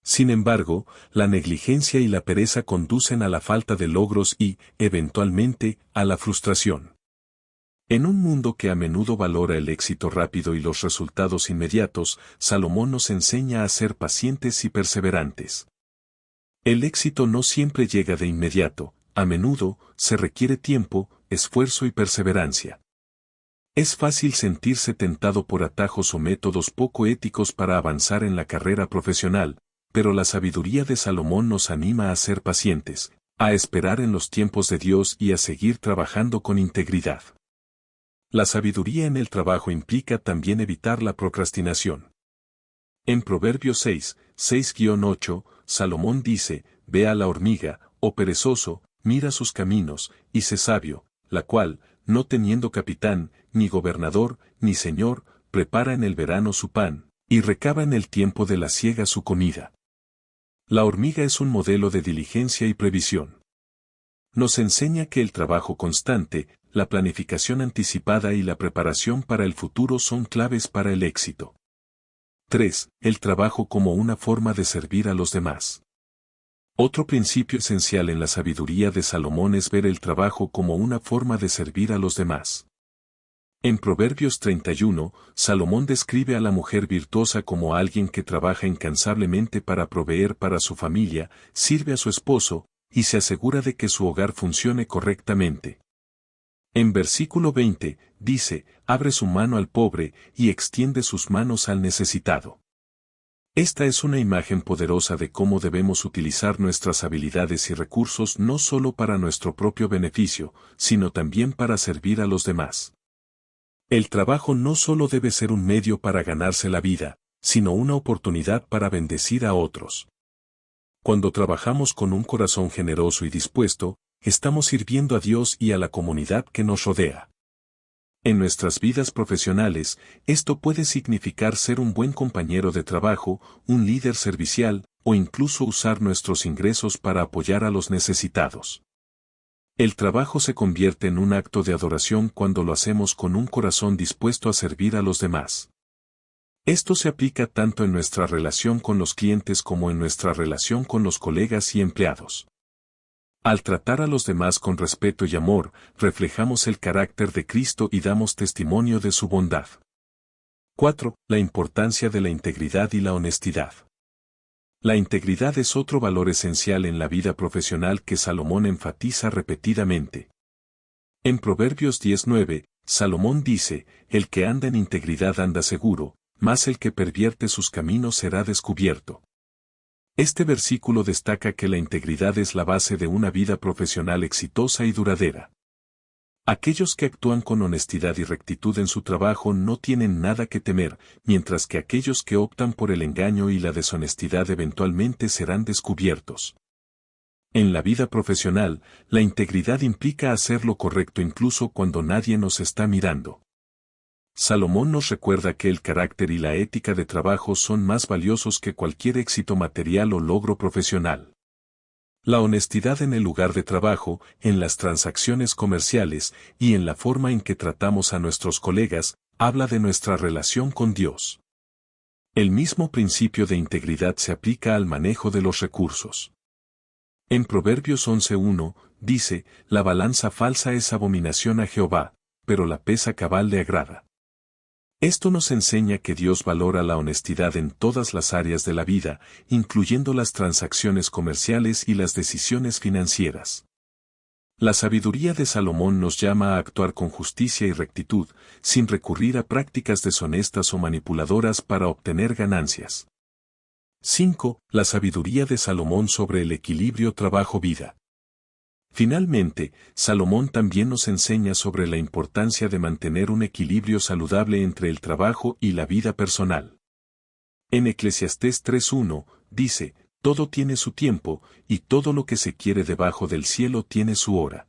Sin embargo, la negligencia y la pereza conducen a la falta de logros y, eventualmente, a la frustración. En un mundo que a menudo valora el éxito rápido y los resultados inmediatos, Salomón nos enseña a ser pacientes y perseverantes. El éxito no siempre llega de inmediato, a menudo, se requiere tiempo, esfuerzo y perseverancia. Es fácil sentirse tentado por atajos o métodos poco éticos para avanzar en la carrera profesional, pero la sabiduría de Salomón nos anima a ser pacientes, a esperar en los tiempos de Dios y a seguir trabajando con integridad. La sabiduría en el trabajo implica también evitar la procrastinación. En Proverbios 6, 6-8, Salomón dice, ve a la hormiga, oh perezoso, mira sus caminos, y sé sabio, la cual, no teniendo capitán, ni gobernador, ni señor, prepara en el verano su pan, y recaba en el tiempo de la siega su comida. La hormiga es un modelo de diligencia y previsión. Nos enseña que el trabajo constante, la planificación anticipada y la preparación para el futuro son claves para el éxito. 3. El trabajo como una forma de servir a los demás. Otro principio esencial en la sabiduría de Salomón es ver el trabajo como una forma de servir a los demás. En Proverbios 31, Salomón describe a la mujer virtuosa como alguien que trabaja incansablemente para proveer para su familia, sirve a su esposo, y se asegura de que su hogar funcione correctamente. En versículo 20, dice, abre su mano al pobre y extiende sus manos al necesitado. Esta es una imagen poderosa de cómo debemos utilizar nuestras habilidades y recursos no solo para nuestro propio beneficio, sino también para servir a los demás. El trabajo no solo debe ser un medio para ganarse la vida, sino una oportunidad para bendecir a otros. Cuando trabajamos con un corazón generoso y dispuesto, estamos sirviendo a Dios y a la comunidad que nos rodea. En nuestras vidas profesionales, esto puede significar ser un buen compañero de trabajo, un líder servicial, o incluso usar nuestros ingresos para apoyar a los necesitados. El trabajo se convierte en un acto de adoración cuando lo hacemos con un corazón dispuesto a servir a los demás. Esto se aplica tanto en nuestra relación con los clientes como en nuestra relación con los colegas y empleados. Al tratar a los demás con respeto y amor, reflejamos el carácter de Cristo y damos testimonio de su bondad. 4. La importancia de la integridad y la honestidad. La integridad es otro valor esencial en la vida profesional que Salomón enfatiza repetidamente. En Proverbios 19, Salomón dice, el que anda en integridad anda seguro, mas el que pervierte sus caminos será descubierto. Este versículo destaca que la integridad es la base de una vida profesional exitosa y duradera. Aquellos que actúan con honestidad y rectitud en su trabajo no tienen nada que temer, mientras que aquellos que optan por el engaño y la deshonestidad eventualmente serán descubiertos. En la vida profesional, la integridad implica hacer lo correcto incluso cuando nadie nos está mirando. Salomón nos recuerda que el carácter y la ética de trabajo son más valiosos que cualquier éxito material o logro profesional. La honestidad en el lugar de trabajo, en las transacciones comerciales y en la forma en que tratamos a nuestros colegas, habla de nuestra relación con Dios. El mismo principio de integridad se aplica al manejo de los recursos. En Proverbios 11:1, dice, la balanza falsa es abominación a Jehová, pero la pesa cabal le agrada. Esto nos enseña que Dios valora la honestidad en todas las áreas de la vida, incluyendo las transacciones comerciales y las decisiones financieras. La sabiduría de Salomón nos llama a actuar con justicia y rectitud, sin recurrir a prácticas deshonestas o manipuladoras para obtener ganancias. 5. La sabiduría de Salomón sobre el equilibrio trabajo-vida. Finalmente, Salomón también nos enseña sobre la importancia de mantener un equilibrio saludable entre el trabajo y la vida personal. En Eclesiastés 3:1, dice, todo tiene su tiempo, y todo lo que se quiere debajo del cielo tiene su hora.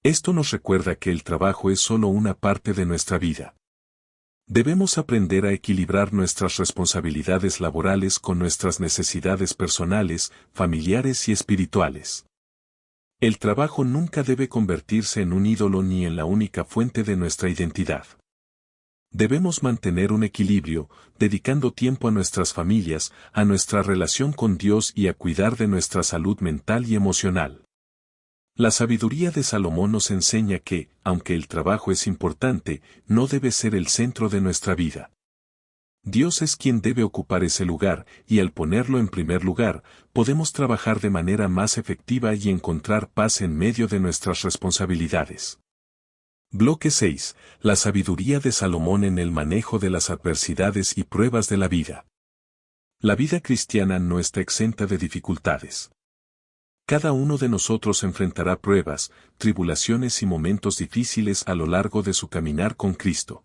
Esto nos recuerda que el trabajo es solo una parte de nuestra vida. Debemos aprender a equilibrar nuestras responsabilidades laborales con nuestras necesidades personales, familiares y espirituales. El trabajo nunca debe convertirse en un ídolo ni en la única fuente de nuestra identidad. Debemos mantener un equilibrio, dedicando tiempo a nuestras familias, a nuestra relación con Dios y a cuidar de nuestra salud mental y emocional. La sabiduría de Salomón nos enseña que, aunque el trabajo es importante, no debe ser el centro de nuestra vida. Dios es quien debe ocupar ese lugar, y al ponerlo en primer lugar, podemos trabajar de manera más efectiva y encontrar paz en medio de nuestras responsabilidades. Bloque 6. La sabiduría de Salomón en el manejo de las adversidades y pruebas de la vida. La vida cristiana no está exenta de dificultades. Cada uno de nosotros enfrentará pruebas, tribulaciones y momentos difíciles a lo largo de su caminar con Cristo.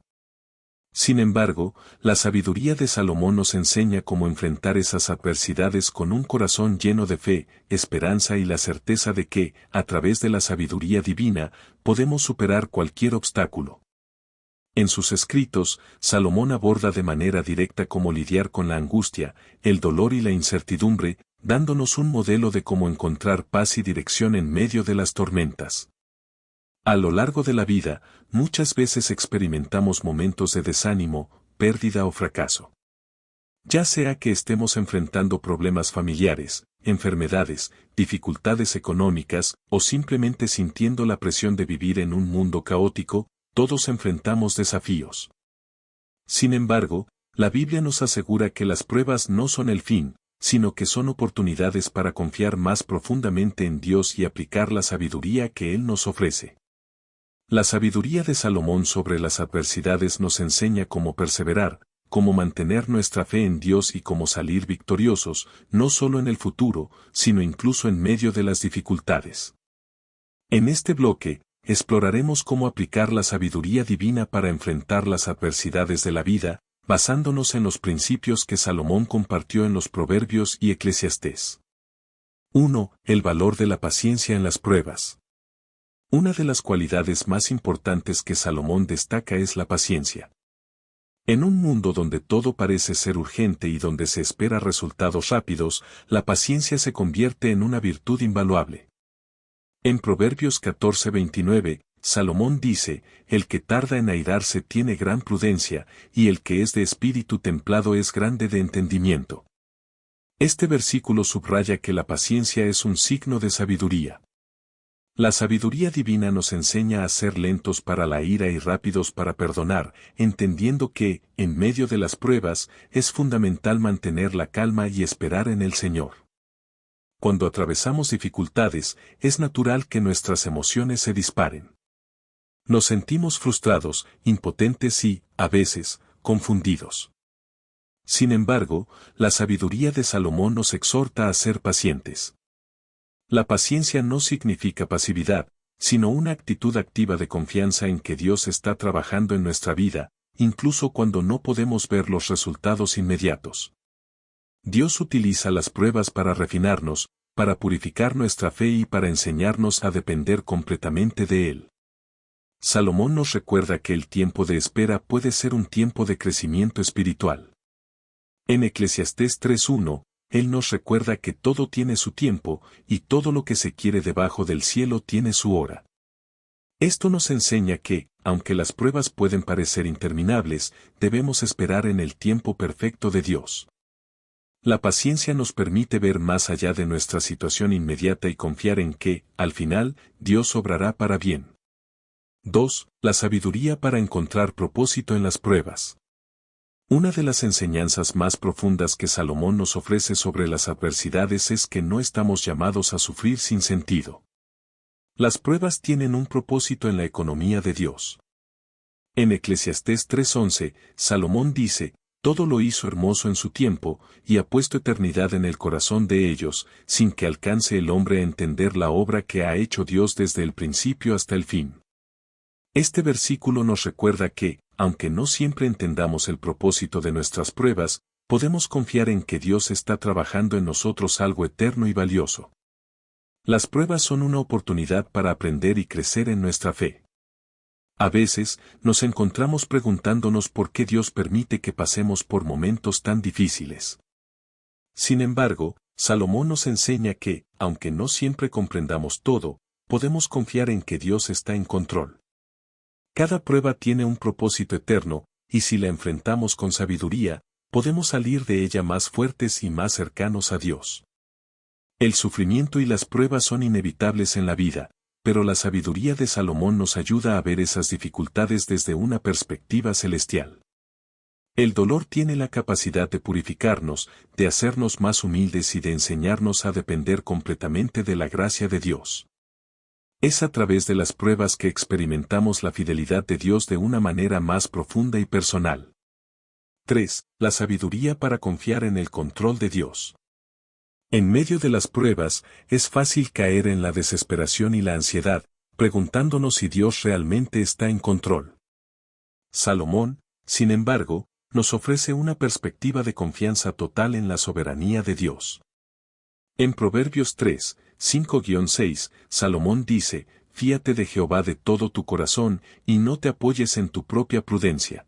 Sin embargo, la sabiduría de Salomón nos enseña cómo enfrentar esas adversidades con un corazón lleno de fe, esperanza y la certeza de que, a través de la sabiduría divina, podemos superar cualquier obstáculo. En sus escritos, Salomón aborda de manera directa cómo lidiar con la angustia, el dolor y la incertidumbre, dándonos un modelo de cómo encontrar paz y dirección en medio de las tormentas. A lo largo de la vida, muchas veces experimentamos momentos de desánimo, pérdida o fracaso. Ya sea que estemos enfrentando problemas familiares, enfermedades, dificultades económicas, o simplemente sintiendo la presión de vivir en un mundo caótico, todos enfrentamos desafíos. Sin embargo, la Biblia nos asegura que las pruebas no son el fin, sino que son oportunidades para confiar más profundamente en Dios y aplicar la sabiduría que Él nos ofrece. La sabiduría de Salomón sobre las adversidades nos enseña cómo perseverar, cómo mantener nuestra fe en Dios y cómo salir victoriosos, no solo en el futuro, sino incluso en medio de las dificultades. En este bloque, exploraremos cómo aplicar la sabiduría divina para enfrentar las adversidades de la vida, basándonos en los principios que Salomón compartió en los Proverbios y Eclesiastés. 1. El valor de la paciencia en las pruebas. Una de las cualidades más importantes que Salomón destaca es la paciencia. En un mundo donde todo parece ser urgente y donde se espera resultados rápidos, la paciencia se convierte en una virtud invaluable. En Proverbios 14:29, Salomón dice, el que tarda en airarse tiene gran prudencia, y el que es de espíritu templado es grande de entendimiento. Este versículo subraya que la paciencia es un signo de sabiduría. La sabiduría divina nos enseña a ser lentos para la ira y rápidos para perdonar, entendiendo que, en medio de las pruebas, es fundamental mantener la calma y esperar en el Señor. Cuando atravesamos dificultades, es natural que nuestras emociones se disparen. Nos sentimos frustrados, impotentes y, a veces, confundidos. Sin embargo, la sabiduría de Salomón nos exhorta a ser pacientes. La paciencia no significa pasividad, sino una actitud activa de confianza en que Dios está trabajando en nuestra vida, incluso cuando no podemos ver los resultados inmediatos. Dios utiliza las pruebas para refinarnos, para purificar nuestra fe y para enseñarnos a depender completamente de Él. Salomón nos recuerda que el tiempo de espera puede ser un tiempo de crecimiento espiritual. En Eclesiastés 3:1, Él nos recuerda que todo tiene su tiempo, y todo lo que se quiere debajo del cielo tiene su hora. Esto nos enseña que, aunque las pruebas pueden parecer interminables, debemos esperar en el tiempo perfecto de Dios. La paciencia nos permite ver más allá de nuestra situación inmediata y confiar en que, al final, Dios obrará para bien. 2. La sabiduría para encontrar propósito en las pruebas. Una de las enseñanzas más profundas que Salomón nos ofrece sobre las adversidades es que no estamos llamados a sufrir sin sentido. Las pruebas tienen un propósito en la economía de Dios. En Eclesiastés 3:11, Salomón dice, todo lo hizo hermoso en su tiempo, y ha puesto eternidad en el corazón de ellos, sin que alcance el hombre a entender la obra que ha hecho Dios desde el principio hasta el fin. Este versículo nos recuerda que, aunque no siempre entendamos el propósito de nuestras pruebas, podemos confiar en que Dios está trabajando en nosotros algo eterno y valioso. Las pruebas son una oportunidad para aprender y crecer en nuestra fe. A veces, nos encontramos preguntándonos por qué Dios permite que pasemos por momentos tan difíciles. Sin embargo, Salomón nos enseña que, aunque no siempre comprendamos todo, podemos confiar en que Dios está en control. Cada prueba tiene un propósito eterno, y si la enfrentamos con sabiduría, podemos salir de ella más fuertes y más cercanos a Dios. El sufrimiento y las pruebas son inevitables en la vida, pero la sabiduría de Salomón nos ayuda a ver esas dificultades desde una perspectiva celestial. El dolor tiene la capacidad de purificarnos, de hacernos más humildes y de enseñarnos a depender completamente de la gracia de Dios. Es a través de las pruebas que experimentamos la fidelidad de Dios de una manera más profunda y personal. 3. La sabiduría para confiar en el control de Dios. En medio de las pruebas, es fácil caer en la desesperación y la ansiedad, preguntándonos si Dios realmente está en control. Salomón, sin embargo, nos ofrece una perspectiva de confianza total en la soberanía de Dios. En Proverbios 3, 5-6, Salomón dice, fíate de Jehová de todo tu corazón, y no te apoyes en tu propia prudencia.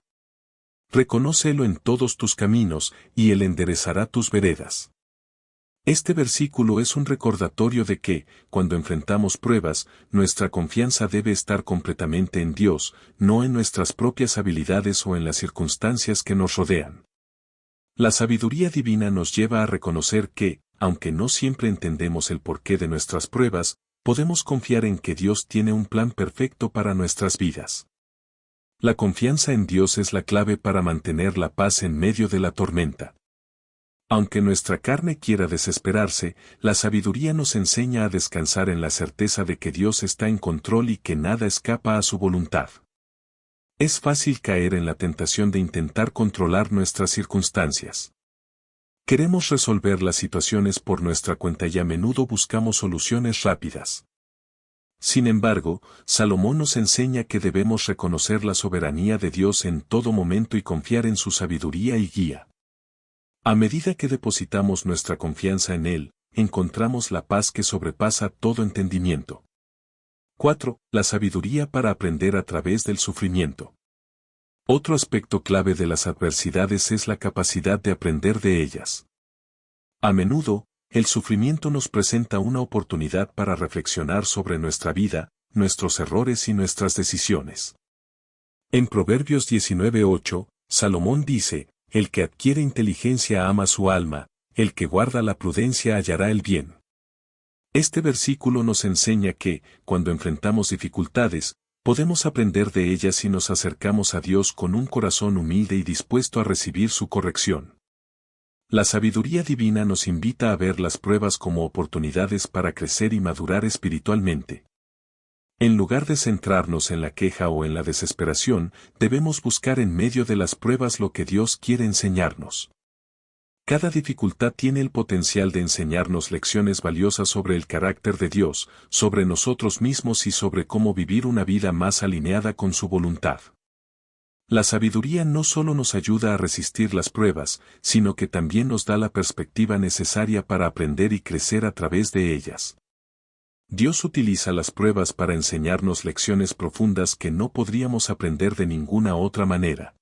Reconócelo en todos tus caminos, y él enderezará tus veredas. Este versículo es un recordatorio de que, cuando enfrentamos pruebas, nuestra confianza debe estar completamente en Dios, no en nuestras propias habilidades o en las circunstancias que nos rodean. La sabiduría divina nos lleva a reconocer que, aunque no siempre entendemos el porqué de nuestras pruebas, podemos confiar en que Dios tiene un plan perfecto para nuestras vidas. La confianza en Dios es la clave para mantener la paz en medio de la tormenta. Aunque nuestra carne quiera desesperarse, la sabiduría nos enseña a descansar en la certeza de que Dios está en control y que nada escapa a su voluntad. Es fácil caer en la tentación de intentar controlar nuestras circunstancias. Queremos resolver las situaciones por nuestra cuenta y a menudo buscamos soluciones rápidas. Sin embargo, Salomón nos enseña que debemos reconocer la soberanía de Dios en todo momento y confiar en su sabiduría y guía. A medida que depositamos nuestra confianza en Él, encontramos la paz que sobrepasa todo entendimiento. 4. La sabiduría para aprender a través del sufrimiento. Otro aspecto clave de las adversidades es la capacidad de aprender de ellas. A menudo, el sufrimiento nos presenta una oportunidad para reflexionar sobre nuestra vida, nuestros errores y nuestras decisiones. En Proverbios 19:8, Salomón dice, el que adquiere inteligencia ama su alma, el que guarda la prudencia hallará el bien. Este versículo nos enseña que, cuando enfrentamos dificultades, podemos aprender de ellas si nos acercamos a Dios con un corazón humilde y dispuesto a recibir su corrección. La sabiduría divina nos invita a ver las pruebas como oportunidades para crecer y madurar espiritualmente. En lugar de centrarnos en la queja o en la desesperación, debemos buscar en medio de las pruebas lo que Dios quiere enseñarnos. Cada dificultad tiene el potencial de enseñarnos lecciones valiosas sobre el carácter de Dios, sobre nosotros mismos y sobre cómo vivir una vida más alineada con su voluntad. La sabiduría no solo nos ayuda a resistir las pruebas, sino que también nos da la perspectiva necesaria para aprender y crecer a través de ellas. Dios utiliza las pruebas para enseñarnos lecciones profundas que no podríamos aprender de ninguna otra manera.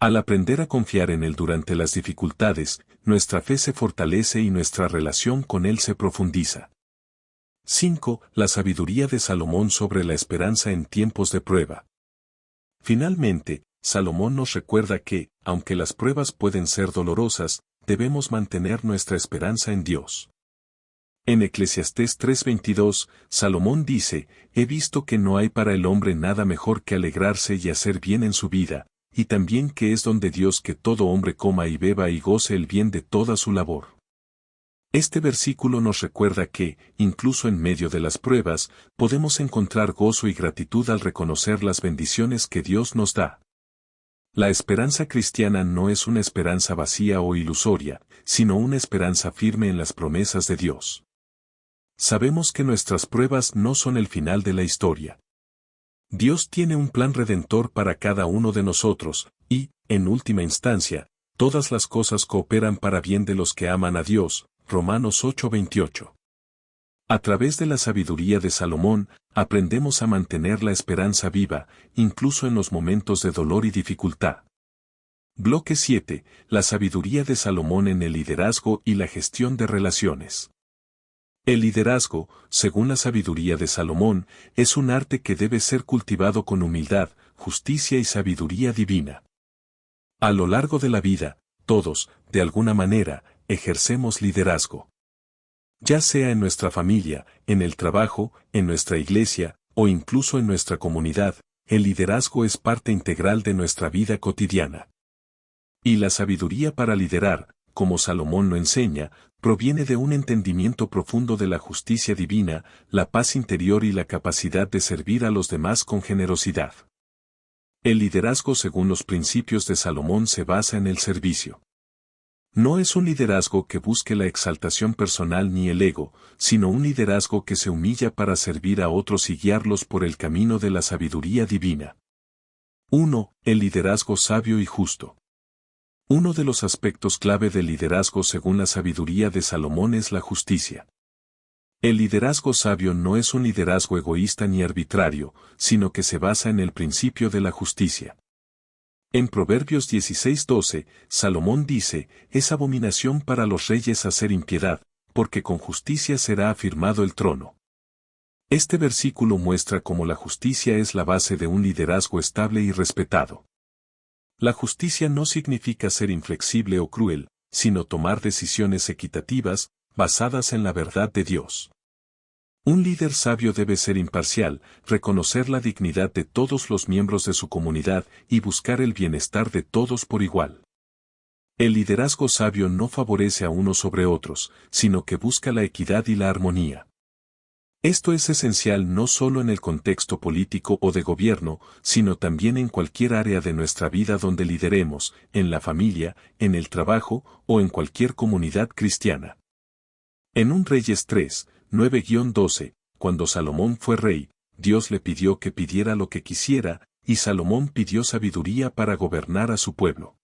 Al aprender a confiar en Él durante las dificultades, nuestra fe se fortalece y nuestra relación con Él se profundiza. 5. La sabiduría de Salomón sobre la esperanza en tiempos de prueba. Finalmente, Salomón nos recuerda que, aunque las pruebas pueden ser dolorosas, debemos mantener nuestra esperanza en Dios. En Eclesiastés 3:22, Salomón dice, he visto que no hay para el hombre nada mejor que alegrarse y hacer bien en su vida, y también que es don de Dios que todo hombre coma y beba y goce el bien de toda su labor. Este versículo nos recuerda que, incluso en medio de las pruebas, podemos encontrar gozo y gratitud al reconocer las bendiciones que Dios nos da. La esperanza cristiana no es una esperanza vacía o ilusoria, sino una esperanza firme en las promesas de Dios. Sabemos que nuestras pruebas no son el final de la historia. Dios tiene un plan redentor para cada uno de nosotros, y, en última instancia, todas las cosas cooperan para bien de los que aman a Dios. Romanos 8:28. A través de la sabiduría de Salomón, aprendemos a mantener la esperanza viva, incluso en los momentos de dolor y dificultad. Bloque 7. La sabiduría de Salomón en el liderazgo y la gestión de relaciones. El liderazgo, según la sabiduría de Salomón, es un arte que debe ser cultivado con humildad, justicia y sabiduría divina. A lo largo de la vida, todos, de alguna manera, ejercemos liderazgo. Ya sea en nuestra familia, en el trabajo, en nuestra iglesia, o incluso en nuestra comunidad, el liderazgo es parte integral de nuestra vida cotidiana. Y la sabiduría para liderar, como Salomón lo enseña, proviene de un entendimiento profundo de la justicia divina, la paz interior y la capacidad de servir a los demás con generosidad. El liderazgo según los principios de Salomón se basa en el servicio. No es un liderazgo que busque la exaltación personal ni el ego, sino un liderazgo que se humilla para servir a otros y guiarlos por el camino de la sabiduría divina. 1. El liderazgo sabio y justo. Uno de los aspectos clave del liderazgo según la sabiduría de Salomón es la justicia. El liderazgo sabio no es un liderazgo egoísta ni arbitrario, sino que se basa en el principio de la justicia. En Proverbios 16:12, Salomón dice, es abominación para los reyes hacer impiedad, porque con justicia será afirmado el trono. Este versículo muestra cómo la justicia es la base de un liderazgo estable y respetado. La justicia no significa ser inflexible o cruel, sino tomar decisiones equitativas, basadas en la verdad de Dios. Un líder sabio debe ser imparcial, reconocer la dignidad de todos los miembros de su comunidad y buscar el bienestar de todos por igual. El liderazgo sabio no favorece a unos sobre otros, sino que busca la equidad y la armonía. Esto es esencial no solo en el contexto político o de gobierno, sino también en cualquier área de nuestra vida donde lideremos, en la familia, en el trabajo o en cualquier comunidad cristiana. En un Reyes 3, 9-12, cuando Salomón fue rey, Dios le pidió que pidiera lo que quisiera, y Salomón pidió sabiduría para gobernar a su pueblo.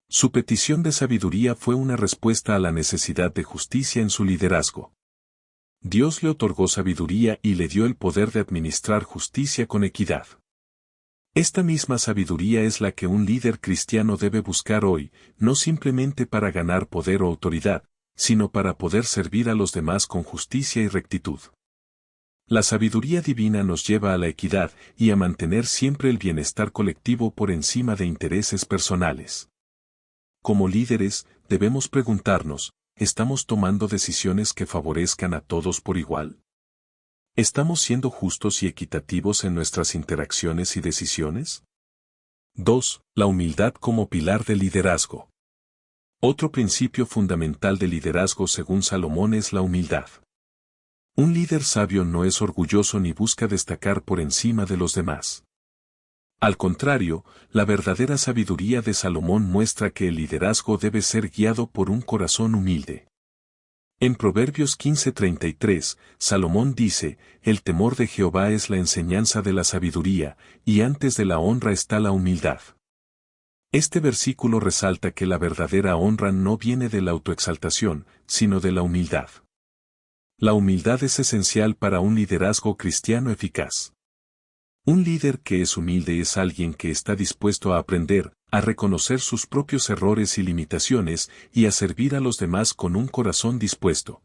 Su petición de sabiduría fue una respuesta a la necesidad de justicia en su liderazgo. Dios le otorgó sabiduría y le dio el poder de administrar justicia con equidad. Esta misma sabiduría es la que un líder cristiano debe buscar hoy, no simplemente para ganar poder o autoridad, sino para poder servir a los demás con justicia y rectitud. La sabiduría divina nos lleva a la equidad y a mantener siempre el bienestar colectivo por encima de intereses personales. Como líderes, debemos preguntarnos, ¿estamos tomando decisiones que favorezcan a todos por igual? ¿Estamos siendo justos y equitativos en nuestras interacciones y decisiones? 2. La humildad como pilar del liderazgo. Otro principio fundamental del liderazgo según Salomón es la humildad. Un líder sabio no es orgulloso ni busca destacar por encima de los demás. Al contrario, la verdadera sabiduría de Salomón muestra que el liderazgo debe ser guiado por un corazón humilde. En Proverbios 15:33, Salomón dice, el temor de Jehová es la enseñanza de la sabiduría, y antes de la honra está la humildad. Este versículo resalta que la verdadera honra no viene de la autoexaltación, sino de la humildad. La humildad es esencial para un liderazgo cristiano eficaz. Un líder que es humilde es alguien que está dispuesto a aprender, a reconocer sus propios errores y limitaciones, y a servir a los demás con un corazón dispuesto.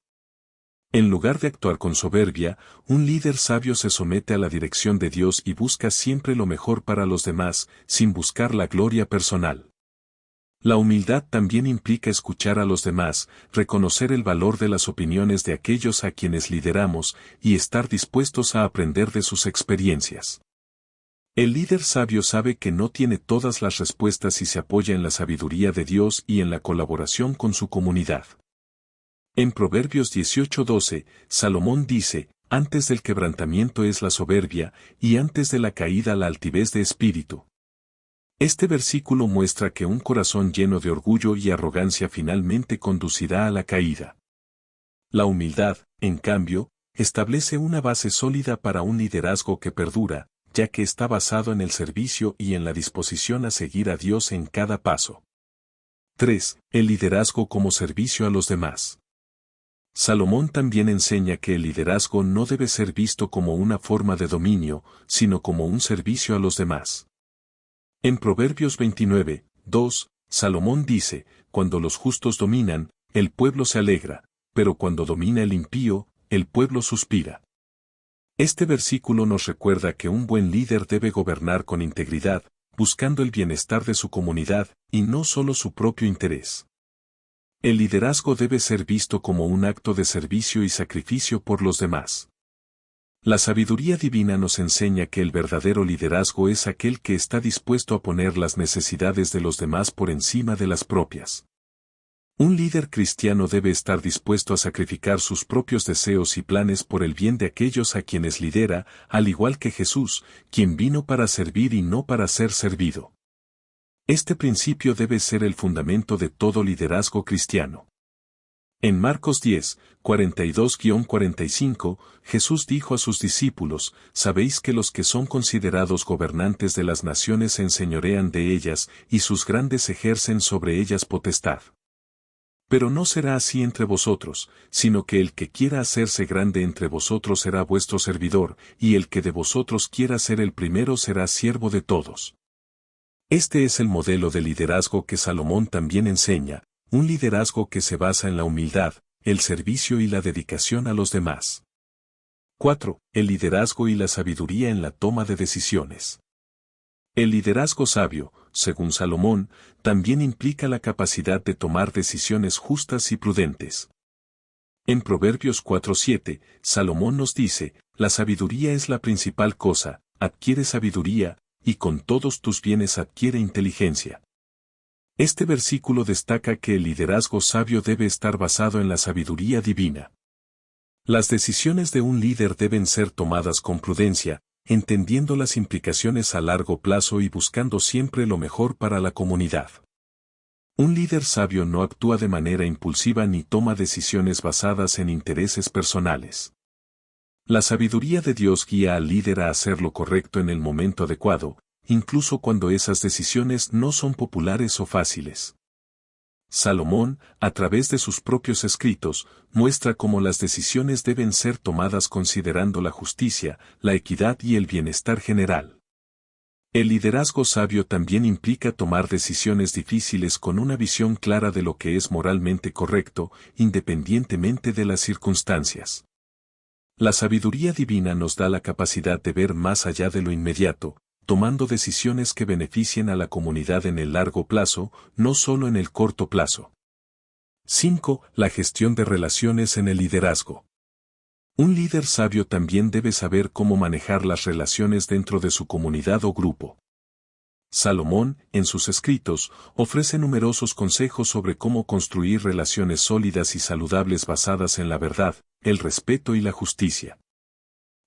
En lugar de actuar con soberbia, un líder sabio se somete a la dirección de Dios y busca siempre lo mejor para los demás, sin buscar la gloria personal. La humildad también implica escuchar a los demás, reconocer el valor de las opiniones de aquellos a quienes lideramos y estar dispuestos a aprender de sus experiencias. El líder sabio sabe que no tiene todas las respuestas y se apoya en la sabiduría de Dios y en la colaboración con su comunidad. En Proverbios 18:12, Salomón dice, antes del quebrantamiento es la soberbia, y antes de la caída la altivez de espíritu. Este versículo muestra que un corazón lleno de orgullo y arrogancia finalmente conducirá a la caída. La humildad, en cambio, establece una base sólida para un liderazgo que perdura, ya que está basado en el servicio y en la disposición a seguir a Dios en cada paso. 3. El liderazgo como servicio a los demás. Salomón también enseña que el liderazgo no debe ser visto como una forma de dominio, sino como un servicio a los demás. En Proverbios 29:2, Salomón dice, cuando los justos dominan, el pueblo se alegra, pero cuando domina el impío, el pueblo suspira. Este versículo nos recuerda que un buen líder debe gobernar con integridad, buscando el bienestar de su comunidad, y no solo su propio interés. El liderazgo debe ser visto como un acto de servicio y sacrificio por los demás. La sabiduría divina nos enseña que el verdadero liderazgo es aquel que está dispuesto a poner las necesidades de los demás por encima de las propias. Un líder cristiano debe estar dispuesto a sacrificar sus propios deseos y planes por el bien de aquellos a quienes lidera, al igual que Jesús, quien vino para servir y no para ser servido. Este principio debe ser el fundamento de todo liderazgo cristiano. En Marcos 10, 42-45, Jesús dijo a sus discípulos, sabéis que los que son considerados gobernantes de las naciones se enseñorean de ellas, y sus grandes ejercen sobre ellas potestad. Pero no será así entre vosotros, sino que el que quiera hacerse grande entre vosotros será vuestro servidor, y el que de vosotros quiera ser el primero será siervo de todos. Este es el modelo de liderazgo que Salomón también enseña, un liderazgo que se basa en la humildad, el servicio y la dedicación a los demás. 4. El liderazgo y la sabiduría en la toma de decisiones. El liderazgo sabio, según Salomón, también implica la capacidad de tomar decisiones justas y prudentes. En Proverbios 4:7, Salomón nos dice, la sabiduría es la principal cosa, adquiere sabiduría, y con todos tus bienes adquiere inteligencia. Este versículo destaca que el liderazgo sabio debe estar basado en la sabiduría divina. Las decisiones de un líder deben ser tomadas con prudencia, entendiendo las implicaciones a largo plazo y buscando siempre lo mejor para la comunidad. Un líder sabio no actúa de manera impulsiva ni toma decisiones basadas en intereses personales. La sabiduría de Dios guía al líder a hacer lo correcto en el momento adecuado, incluso cuando esas decisiones no son populares o fáciles. Salomón, a través de sus propios escritos, muestra cómo las decisiones deben ser tomadas considerando la justicia, la equidad y el bienestar general. El liderazgo sabio también implica tomar decisiones difíciles con una visión clara de lo que es moralmente correcto, independientemente de las circunstancias. La sabiduría divina nos da la capacidad de ver más allá de lo inmediato, tomando decisiones que beneficien a la comunidad en el largo plazo, no solo en el corto plazo. 5. La gestión de relaciones en el liderazgo. Un líder sabio también debe saber cómo manejar las relaciones dentro de su comunidad o grupo. Salomón, en sus escritos, ofrece numerosos consejos sobre cómo construir relaciones sólidas y saludables basadas en la verdad, el respeto y la justicia.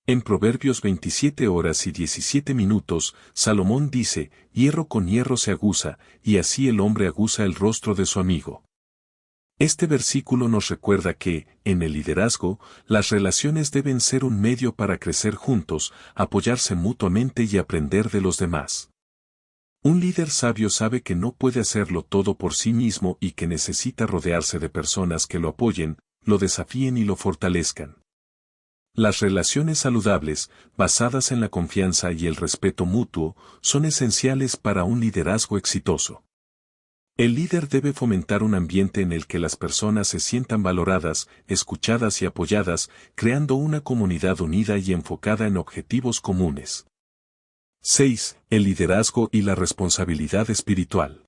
En Proverbios 27:17, Salomón dice, hierro con hierro se aguza, y así el hombre aguza el rostro de su amigo. Este versículo nos recuerda que, en el liderazgo, las relaciones deben ser un medio para crecer juntos, apoyarse mutuamente y aprender de los demás. Un líder sabio sabe que no puede hacerlo todo por sí mismo y que necesita rodearse de personas que lo apoyen, lo desafíen y lo fortalezcan. Las relaciones saludables, basadas en la confianza y el respeto mutuo, son esenciales para un liderazgo exitoso. El líder debe fomentar un ambiente en el que las personas se sientan valoradas, escuchadas y apoyadas, creando una comunidad unida y enfocada en objetivos comunes. 6. El liderazgo y la responsabilidad espiritual.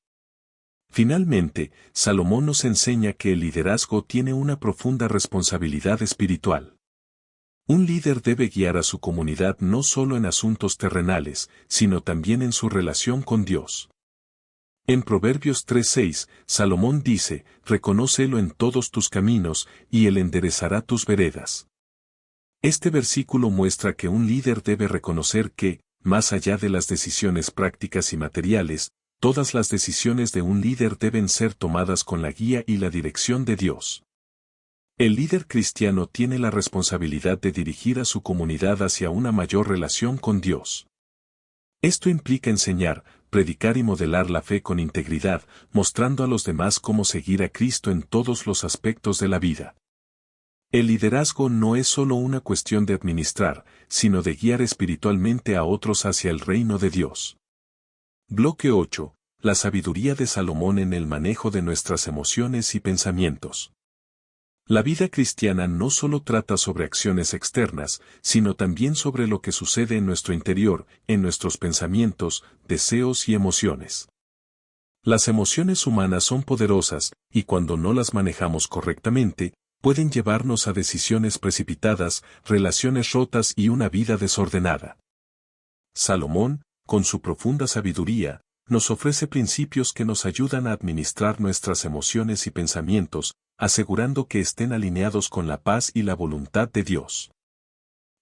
Finalmente, Salomón nos enseña que el liderazgo tiene una profunda responsabilidad espiritual. Un líder debe guiar a su comunidad no solo en asuntos terrenales, sino también en su relación con Dios. En Proverbios 3:6, Salomón dice, «Reconócelo en todos tus caminos, y él enderezará tus veredas». Este versículo muestra que un líder debe reconocer que, más allá de las decisiones prácticas y materiales, todas las decisiones de un líder deben ser tomadas con la guía y la dirección de Dios. El líder cristiano tiene la responsabilidad de dirigir a su comunidad hacia una mayor relación con Dios. Esto implica enseñar, predicar y modelar la fe con integridad, mostrando a los demás cómo seguir a Cristo en todos los aspectos de la vida. El liderazgo no es solo una cuestión de administrar, sino de guiar espiritualmente a otros hacia el reino de Dios. Bloque 8. La sabiduría de Salomón en el manejo de nuestras emociones y pensamientos. La vida cristiana no solo trata sobre acciones externas, sino también sobre lo que sucede en nuestro interior, en nuestros pensamientos, deseos y emociones. Las emociones humanas son poderosas, y cuando no las manejamos correctamente, pueden llevarnos a decisiones precipitadas, relaciones rotas y una vida desordenada. Salomón, con su profunda sabiduría, nos ofrece principios que nos ayudan a administrar nuestras emociones y pensamientos, asegurando que estén alineados con la paz y la voluntad de Dios.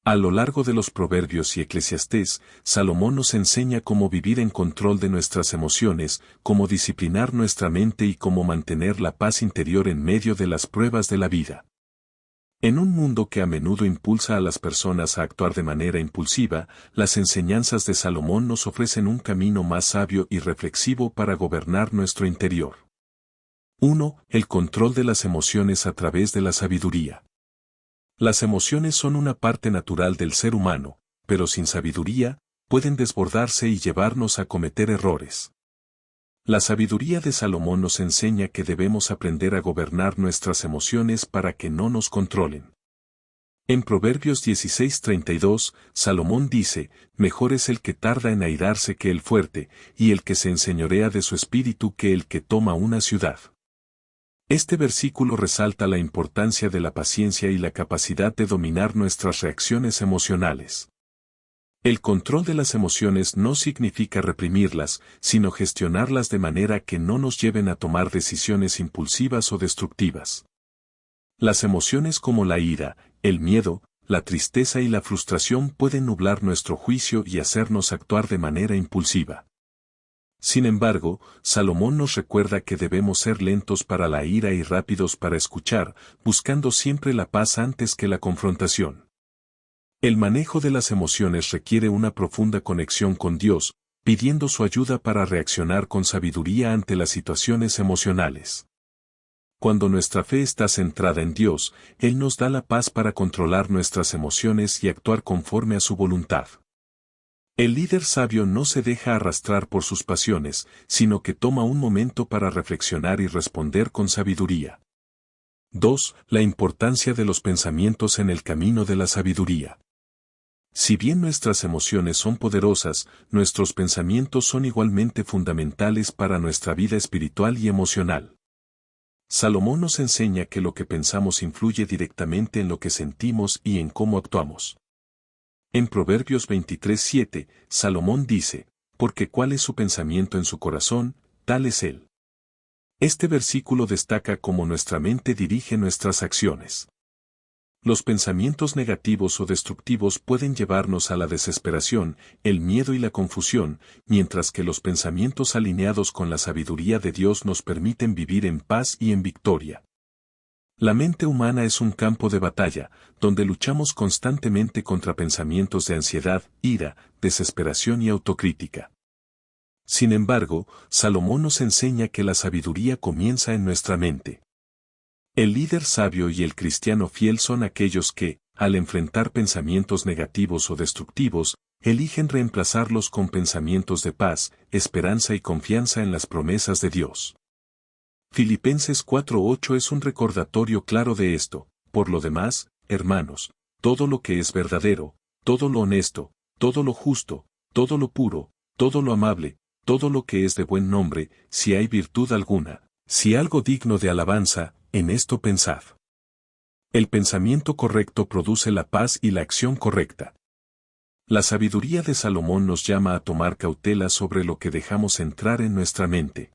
A lo largo de los Proverbios y Eclesiastés, Salomón nos enseña cómo vivir en control de nuestras emociones, cómo disciplinar nuestra mente y cómo mantener la paz interior en medio de las pruebas de la vida. En un mundo que a menudo impulsa a las personas a actuar de manera impulsiva, las enseñanzas de Salomón nos ofrecen un camino más sabio y reflexivo para gobernar nuestro interior. 1. El control de las emociones a través de la sabiduría. Las emociones son una parte natural del ser humano, pero sin sabiduría, pueden desbordarse y llevarnos a cometer errores. La sabiduría de Salomón nos enseña que debemos aprender a gobernar nuestras emociones para que no nos controlen. En Proverbios 16:32, Salomón dice, «Mejor es el que tarda en airarse que el fuerte, y el que se enseñorea de su espíritu que el que toma una ciudad». Este versículo resalta la importancia de la paciencia y la capacidad de dominar nuestras reacciones emocionales. El control de las emociones no significa reprimirlas, sino gestionarlas de manera que no nos lleven a tomar decisiones impulsivas o destructivas. Las emociones como la ira, el miedo, la tristeza y la frustración pueden nublar nuestro juicio y hacernos actuar de manera impulsiva. Sin embargo, Salomón nos recuerda que debemos ser lentos para la ira y rápidos para escuchar, buscando siempre la paz antes que la confrontación. El manejo de las emociones requiere una profunda conexión con Dios, pidiendo su ayuda para reaccionar con sabiduría ante las situaciones emocionales. Cuando nuestra fe está centrada en Dios, Él nos da la paz para controlar nuestras emociones y actuar conforme a su voluntad. El líder sabio no se deja arrastrar por sus pasiones, sino que toma un momento para reflexionar y responder con sabiduría. 2. La importancia de los pensamientos en el camino de la sabiduría. Si bien nuestras emociones son poderosas, nuestros pensamientos son igualmente fundamentales para nuestra vida espiritual y emocional. Salomón nos enseña que lo que pensamos influye directamente en lo que sentimos y en cómo actuamos. En Proverbios 23:7, Salomón dice, «Porque cuál es su pensamiento en su corazón, tal es él». Este versículo destaca cómo nuestra mente dirige nuestras acciones. Los pensamientos negativos o destructivos pueden llevarnos a la desesperación, el miedo y la confusión, mientras que los pensamientos alineados con la sabiduría de Dios nos permiten vivir en paz y en victoria. La mente humana es un campo de batalla, donde luchamos constantemente contra pensamientos de ansiedad, ira, desesperación y autocrítica. Sin embargo, Salomón nos enseña que la sabiduría comienza en nuestra mente. El líder sabio y el cristiano fiel son aquellos que, al enfrentar pensamientos negativos o destructivos, eligen reemplazarlos con pensamientos de paz, esperanza y confianza en las promesas de Dios. Filipenses 4:8 es un recordatorio claro de esto. Por lo demás, hermanos, todo lo que es verdadero, todo lo honesto, todo lo justo, todo lo puro, todo lo amable, todo lo que es de buen nombre, si hay virtud alguna, si algo digno de alabanza, en esto pensad. El pensamiento correcto produce la paz y la acción correcta. La sabiduría de Salomón nos llama a tomar cautela sobre lo que dejamos entrar en nuestra mente.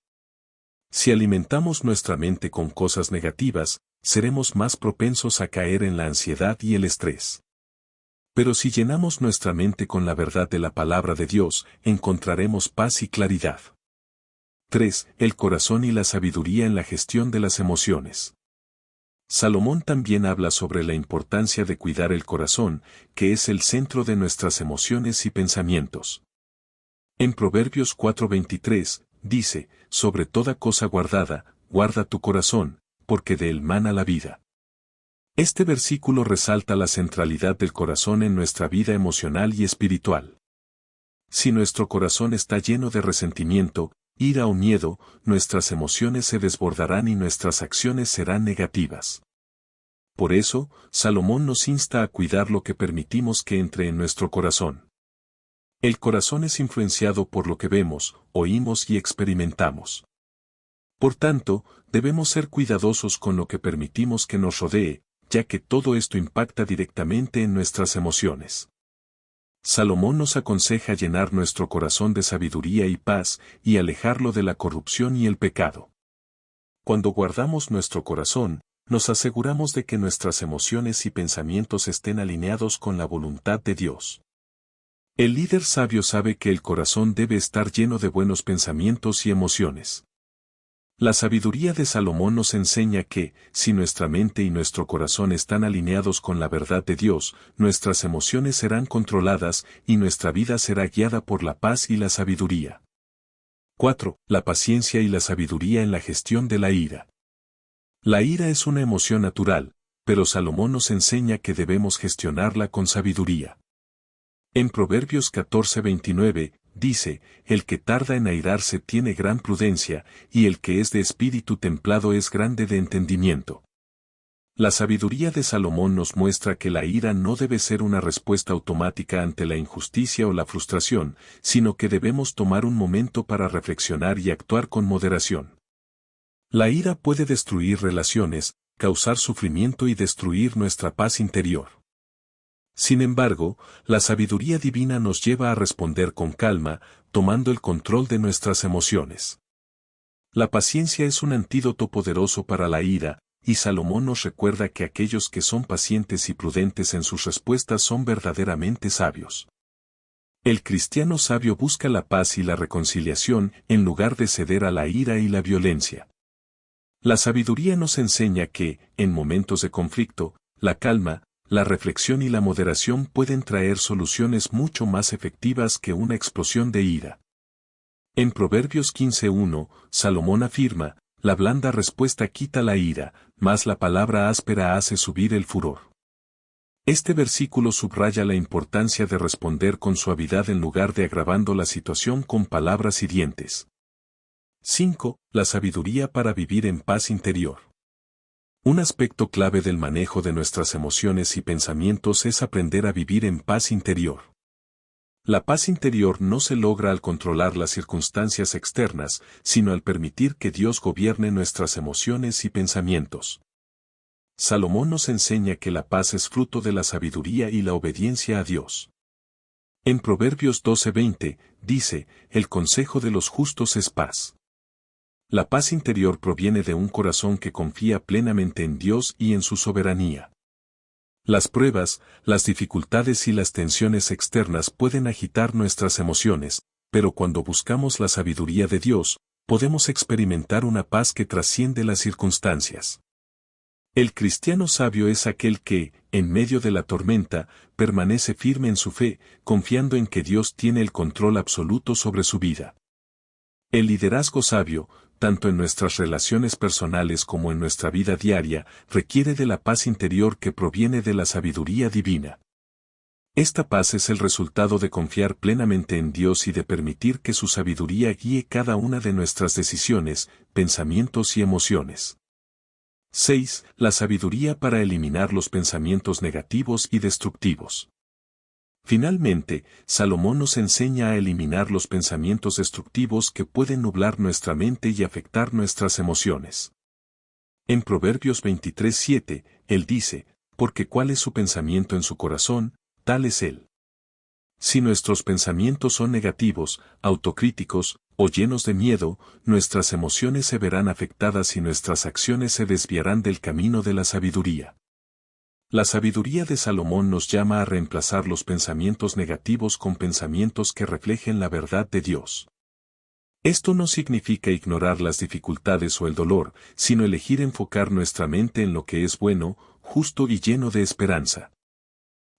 Si alimentamos nuestra mente con cosas negativas, seremos más propensos a caer en la ansiedad y el estrés. Pero si llenamos nuestra mente con la verdad de la palabra de Dios, encontraremos paz y claridad. 3. El corazón y la sabiduría en la gestión de las emociones. Salomón también habla sobre la importancia de cuidar el corazón, que es el centro de nuestras emociones y pensamientos. En Proverbios 4:23, dice, sobre toda cosa guardada, guarda tu corazón, porque de él mana la vida. Este versículo resalta la centralidad del corazón en nuestra vida emocional y espiritual. Si nuestro corazón está lleno de resentimiento, ira o miedo, nuestras emociones se desbordarán y nuestras acciones serán negativas. Por eso, Salomón nos insta a cuidar lo que permitimos que entre en nuestro corazón. El corazón es influenciado por lo que vemos, oímos y experimentamos. Por tanto, debemos ser cuidadosos con lo que permitimos que nos rodee, ya que todo esto impacta directamente en nuestras emociones. Salomón nos aconseja llenar nuestro corazón de sabiduría y paz, y alejarlo de la corrupción y el pecado. Cuando guardamos nuestro corazón, nos aseguramos de que nuestras emociones y pensamientos estén alineados con la voluntad de Dios. El líder sabio sabe que el corazón debe estar lleno de buenos pensamientos y emociones. La sabiduría de Salomón nos enseña que, si nuestra mente y nuestro corazón están alineados con la verdad de Dios, nuestras emociones serán controladas y nuestra vida será guiada por la paz y la sabiduría. 4. La paciencia y la sabiduría en la gestión de la ira. La ira es una emoción natural, pero Salomón nos enseña que debemos gestionarla con sabiduría. En Proverbios 14:29, dice, el que tarda en airarse tiene gran prudencia, y el que es de espíritu templado es grande de entendimiento. La sabiduría de Salomón nos muestra que la ira no debe ser una respuesta automática ante la injusticia o la frustración, sino que debemos tomar un momento para reflexionar y actuar con moderación. La ira puede destruir relaciones, causar sufrimiento y destruir nuestra paz interior. Sin embargo, la sabiduría divina nos lleva a responder con calma, tomando el control de nuestras emociones. La paciencia es un antídoto poderoso para la ira, y Salomón nos recuerda que aquellos que son pacientes y prudentes en sus respuestas son verdaderamente sabios. El cristiano sabio busca la paz y la reconciliación en lugar de ceder a la ira y la violencia. La sabiduría nos enseña que, en momentos de conflicto, la calma, la reflexión y la moderación pueden traer soluciones mucho más efectivas que una explosión de ira. En Proverbios 15:1, Salomón afirma, la blanda respuesta quita la ira, mas la palabra áspera hace subir el furor. Este versículo subraya la importancia de responder con suavidad en lugar de agravando la situación con palabras hirientes. 5. La sabiduría para vivir en paz interior. Un aspecto clave del manejo de nuestras emociones y pensamientos es aprender a vivir en paz interior. La paz interior no se logra al controlar las circunstancias externas, sino al permitir que Dios gobierne nuestras emociones y pensamientos. Salomón nos enseña que la paz es fruto de la sabiduría y la obediencia a Dios. En Proverbios 12:20, dice, el consejo de los justos es paz. La paz interior proviene de un corazón que confía plenamente en Dios y en su soberanía. Las pruebas, las dificultades y las tensiones externas pueden agitar nuestras emociones, pero cuando buscamos la sabiduría de Dios, podemos experimentar una paz que trasciende las circunstancias. El cristiano sabio es aquel que, en medio de la tormenta, permanece firme en su fe, confiando en que Dios tiene el control absoluto sobre su vida. El liderazgo sabio, tanto en nuestras relaciones personales como en nuestra vida diaria, requiere de la paz interior que proviene de la sabiduría divina. Esta paz es el resultado de confiar plenamente en Dios y de permitir que su sabiduría guíe cada una de nuestras decisiones, pensamientos y emociones. 6. La sabiduría para eliminar los pensamientos negativos y destructivos. Finalmente, Salomón nos enseña a eliminar los pensamientos destructivos que pueden nublar nuestra mente y afectar nuestras emociones. En Proverbios 23:7, él dice, porque cuál es su pensamiento en su corazón, tal es él. Si nuestros pensamientos son negativos, autocríticos, o llenos de miedo, nuestras emociones se verán afectadas y nuestras acciones se desviarán del camino de la sabiduría. La sabiduría de Salomón nos llama a reemplazar los pensamientos negativos con pensamientos que reflejen la verdad de Dios. Esto no significa ignorar las dificultades o el dolor, sino elegir enfocar nuestra mente en lo que es bueno, justo y lleno de esperanza.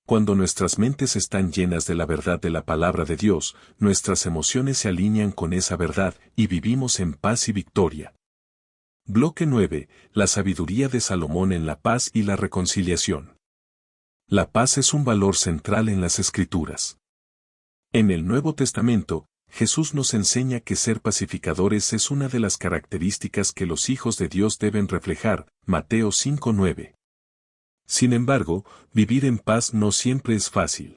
Cuando nuestras mentes están llenas de la verdad de la palabra de Dios, nuestras emociones se alinean con esa verdad y vivimos en paz y victoria. Bloque 9. La sabiduría de Salomón en la paz y la reconciliación. La paz es un valor central en las Escrituras. En el Nuevo Testamento, Jesús nos enseña que ser pacificadores es una de las características que los hijos de Dios deben reflejar, Mateo 5:9. Sin embargo, vivir en paz no siempre es fácil.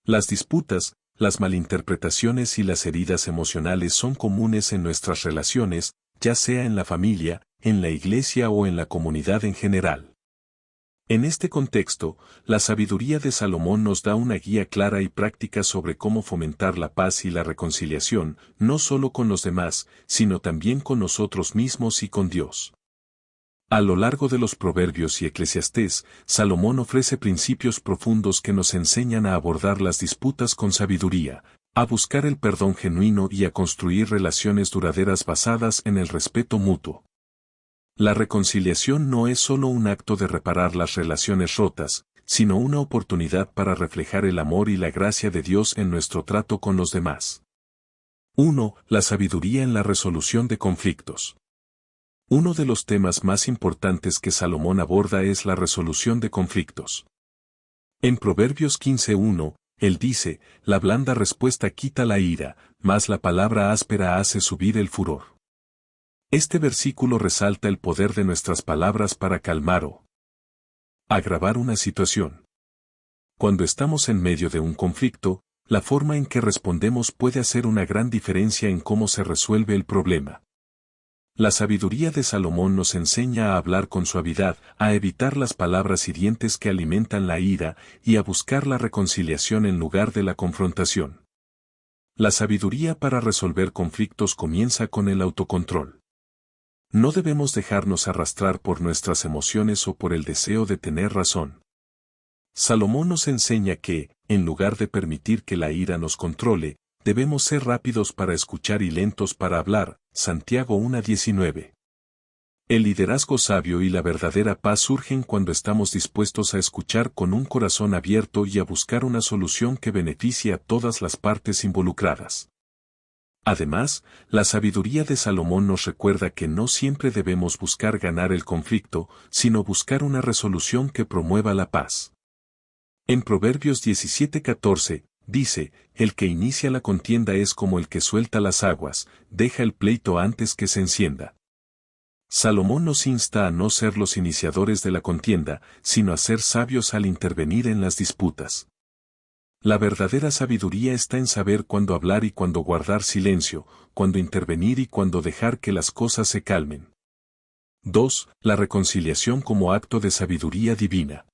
Las disputas, las malinterpretaciones y las heridas emocionales son comunes en nuestras relaciones, ya sea en la familia, en la iglesia o en la comunidad en general. En este contexto, la sabiduría de Salomón nos da una guía clara y práctica sobre cómo fomentar la paz y la reconciliación, no solo con los demás, sino también con nosotros mismos y con Dios. A lo largo de los Proverbios y Eclesiastés, Salomón ofrece principios profundos que nos enseñan a abordar las disputas con sabiduría, a buscar el perdón genuino y a construir relaciones duraderas basadas en el respeto mutuo. La reconciliación no es solo un acto de reparar las relaciones rotas, sino una oportunidad para reflejar el amor y la gracia de Dios en nuestro trato con los demás. 1. La sabiduría en la resolución de conflictos. Uno de los temas más importantes que Salomón aborda es la resolución de conflictos. En Proverbios 15:1, él dice, la blanda respuesta quita la ira, mas la palabra áspera hace subir el furor. Este versículo resalta el poder de nuestras palabras para calmar o agravar una situación. Cuando estamos en medio de un conflicto, la forma en que respondemos puede hacer una gran diferencia en cómo se resuelve el problema. La sabiduría de Salomón nos enseña a hablar con suavidad, a evitar las palabras hirientes que alimentan la ira y a buscar la reconciliación en lugar de la confrontación. La sabiduría para resolver conflictos comienza con el autocontrol. No debemos dejarnos arrastrar por nuestras emociones o por el deseo de tener razón. Salomón nos enseña que, en lugar de permitir que la ira nos controle, debemos ser rápidos para escuchar y lentos para hablar, Santiago 1:19. El liderazgo sabio y la verdadera paz surgen cuando estamos dispuestos a escuchar con un corazón abierto y a buscar una solución que beneficie a todas las partes involucradas. Además, la sabiduría de Salomón nos recuerda que no siempre debemos buscar ganar el conflicto, sino buscar una resolución que promueva la paz. En Proverbios 17:14, dice, el que inicia la contienda es como el que suelta las aguas, deja el pleito antes que se encienda. Salomón nos insta a no ser los iniciadores de la contienda, sino a ser sabios al intervenir en las disputas. La verdadera sabiduría está en saber cuándo hablar y cuándo guardar silencio, cuándo intervenir y cuándo dejar que las cosas se calmen. 2. La reconciliación como acto de sabiduría divina.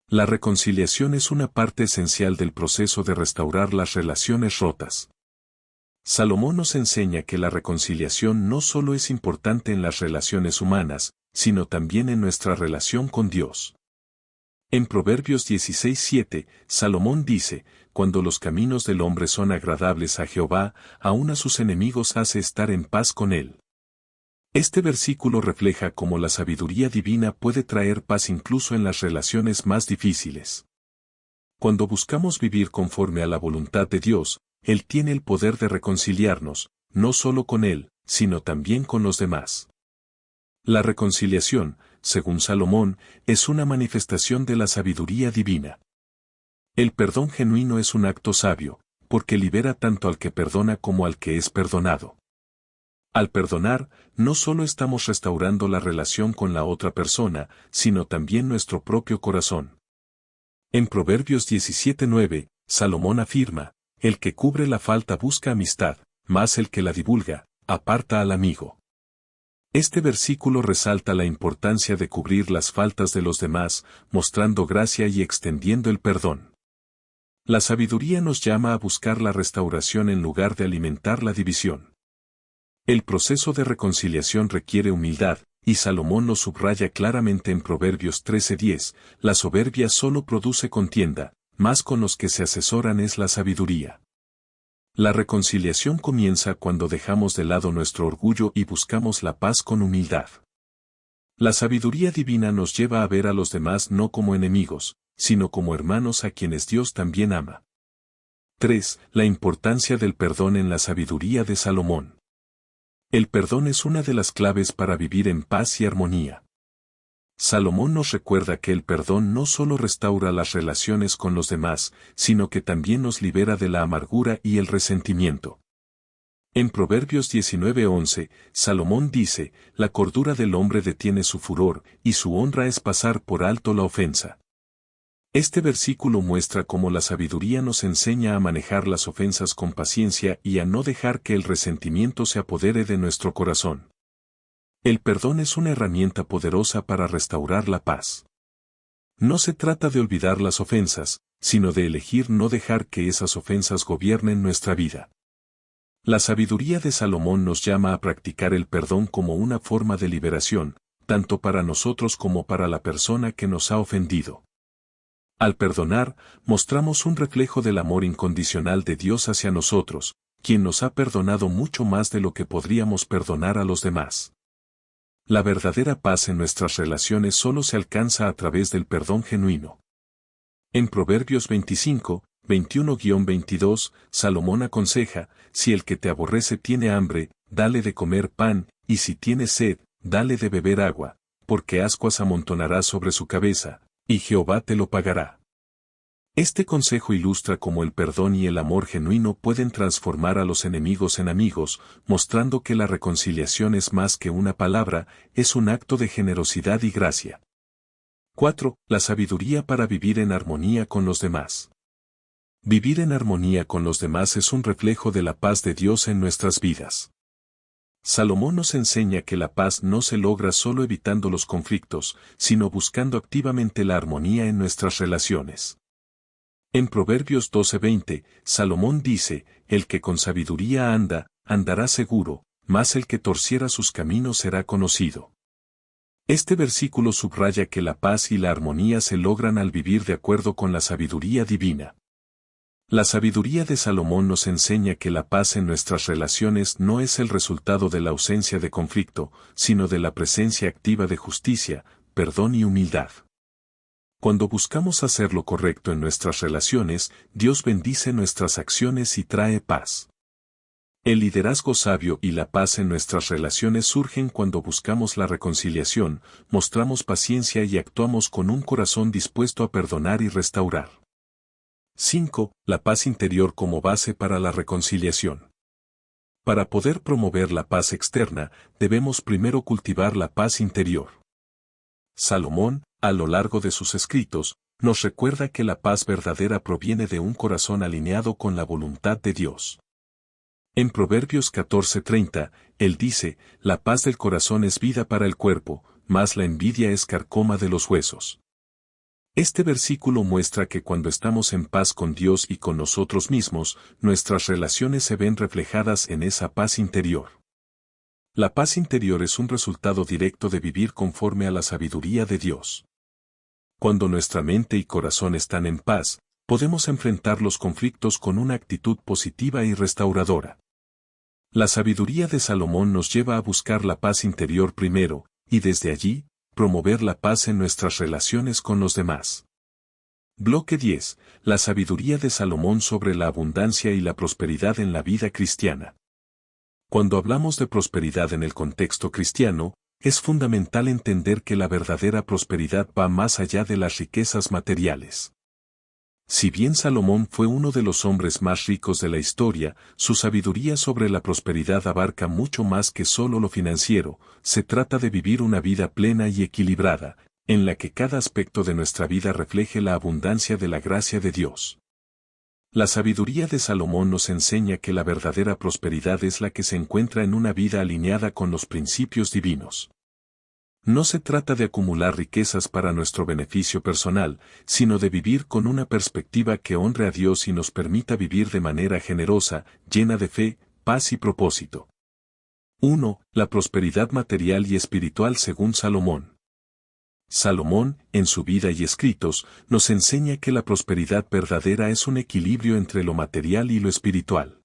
La reconciliación es una parte esencial del proceso de restaurar las relaciones rotas. Salomón nos enseña que la reconciliación no solo es importante en las relaciones humanas, sino también en nuestra relación con Dios. En Proverbios 16:7, Salomón dice, cuando los caminos del hombre son agradables a Jehová, aun a sus enemigos hace estar en paz con él. Este versículo refleja cómo la sabiduría divina puede traer paz incluso en las relaciones más difíciles. Cuando buscamos vivir conforme a la voluntad de Dios, Él tiene el poder de reconciliarnos, no solo con Él, sino también con los demás. La reconciliación, según Salomón, es una manifestación de la sabiduría divina. El perdón genuino es un acto sabio, porque libera tanto al que perdona como al que es perdonado. Al perdonar, no solo estamos restaurando la relación con la otra persona, sino también nuestro propio corazón. En Proverbios 17:9, Salomón afirma, el que cubre la falta busca amistad, mas el que la divulga, aparta al amigo. Este versículo resalta la importancia de cubrir las faltas de los demás, mostrando gracia y extendiendo el perdón. La sabiduría nos llama a buscar la restauración en lugar de alimentar la división. El proceso de reconciliación requiere humildad, y Salomón lo subraya claramente en Proverbios 13:10, la soberbia solo produce contienda, mas con los que se asesoran es la sabiduría. La reconciliación comienza cuando dejamos de lado nuestro orgullo y buscamos la paz con humildad. La sabiduría divina nos lleva a ver a los demás no como enemigos, sino como hermanos a quienes Dios también ama. 3. La importancia del perdón en la sabiduría de Salomón. El perdón es una de las claves para vivir en paz y armonía. Salomón nos recuerda que el perdón no solo restaura las relaciones con los demás, sino que también nos libera de la amargura y el resentimiento. En Proverbios 19:11, Salomón dice, la cordura del hombre detiene su furor, y su honra es pasar por alto la ofensa. Este versículo muestra cómo la sabiduría nos enseña a manejar las ofensas con paciencia y a no dejar que el resentimiento se apodere de nuestro corazón. El perdón es una herramienta poderosa para restaurar la paz. No se trata de olvidar las ofensas, sino de elegir no dejar que esas ofensas gobiernen nuestra vida. La sabiduría de Salomón nos llama a practicar el perdón como una forma de liberación, tanto para nosotros como para la persona que nos ha ofendido. Al perdonar, mostramos un reflejo del amor incondicional de Dios hacia nosotros, quien nos ha perdonado mucho más de lo que podríamos perdonar a los demás. La verdadera paz en nuestras relaciones solo se alcanza a través del perdón genuino. En Proverbios 25, 21-22, Salomón aconseja, si el que te aborrece tiene hambre, dale de comer pan, y si tiene sed, dale de beber agua, porque ascuas amontonarás sobre su cabeza, y Jehová te lo pagará. Este consejo ilustra cómo el perdón y el amor genuino pueden transformar a los enemigos en amigos, mostrando que la reconciliación es más que una palabra, es un acto de generosidad y gracia. 4. La sabiduría para vivir en armonía con los demás. Vivir en armonía con los demás es un reflejo de la paz de Dios en nuestras vidas. Salomón nos enseña que la paz no se logra solo evitando los conflictos, sino buscando activamente la armonía en nuestras relaciones. En Proverbios 12:20, Salomón dice, el que con sabiduría anda, andará seguro, mas el que torciera sus caminos será conocido. Este versículo subraya que la paz y la armonía se logran al vivir de acuerdo con la sabiduría divina. La sabiduría de Salomón nos enseña que la paz en nuestras relaciones no es el resultado de la ausencia de conflicto, sino de la presencia activa de justicia, perdón y humildad. Cuando buscamos hacer lo correcto en nuestras relaciones, Dios bendice nuestras acciones y trae paz. El liderazgo sabio y la paz en nuestras relaciones surgen cuando buscamos la reconciliación, mostramos paciencia y actuamos con un corazón dispuesto a perdonar y restaurar. 5. La paz interior como base para la reconciliación. Para poder promover la paz externa, debemos primero cultivar la paz interior. Salomón, a lo largo de sus escritos, nos recuerda que la paz verdadera proviene de un corazón alineado con la voluntad de Dios. En Proverbios 14:30, él dice, la paz del corazón es vida para el cuerpo, mas la envidia es carcoma de los huesos. Este versículo muestra que cuando estamos en paz con Dios y con nosotros mismos, nuestras relaciones se ven reflejadas en esa paz interior. La paz interior es un resultado directo de vivir conforme a la sabiduría de Dios. Cuando nuestra mente y corazón están en paz, podemos enfrentar los conflictos con una actitud positiva y restauradora. La sabiduría de Salomón nos lleva a buscar la paz interior primero, y desde allí, promover la paz en nuestras relaciones con los demás. Bloque 10. La sabiduría de Salomón sobre la abundancia y la prosperidad en la vida cristiana. Cuando hablamos de prosperidad en el contexto cristiano, es fundamental entender que la verdadera prosperidad va más allá de las riquezas materiales. Si bien Salomón fue uno de los hombres más ricos de la historia, su sabiduría sobre la prosperidad abarca mucho más que solo lo financiero, se trata de vivir una vida plena y equilibrada, en la que cada aspecto de nuestra vida refleje la abundancia de la gracia de Dios. La sabiduría de Salomón nos enseña que la verdadera prosperidad es la que se encuentra en una vida alineada con los principios divinos. No se trata de acumular riquezas para nuestro beneficio personal, sino de vivir con una perspectiva que honre a Dios y nos permita vivir de manera generosa, llena de fe, paz y propósito. 1. La prosperidad material y espiritual según Salomón. Salomón, en su vida y escritos, nos enseña que la prosperidad verdadera es un equilibrio entre lo material y lo espiritual.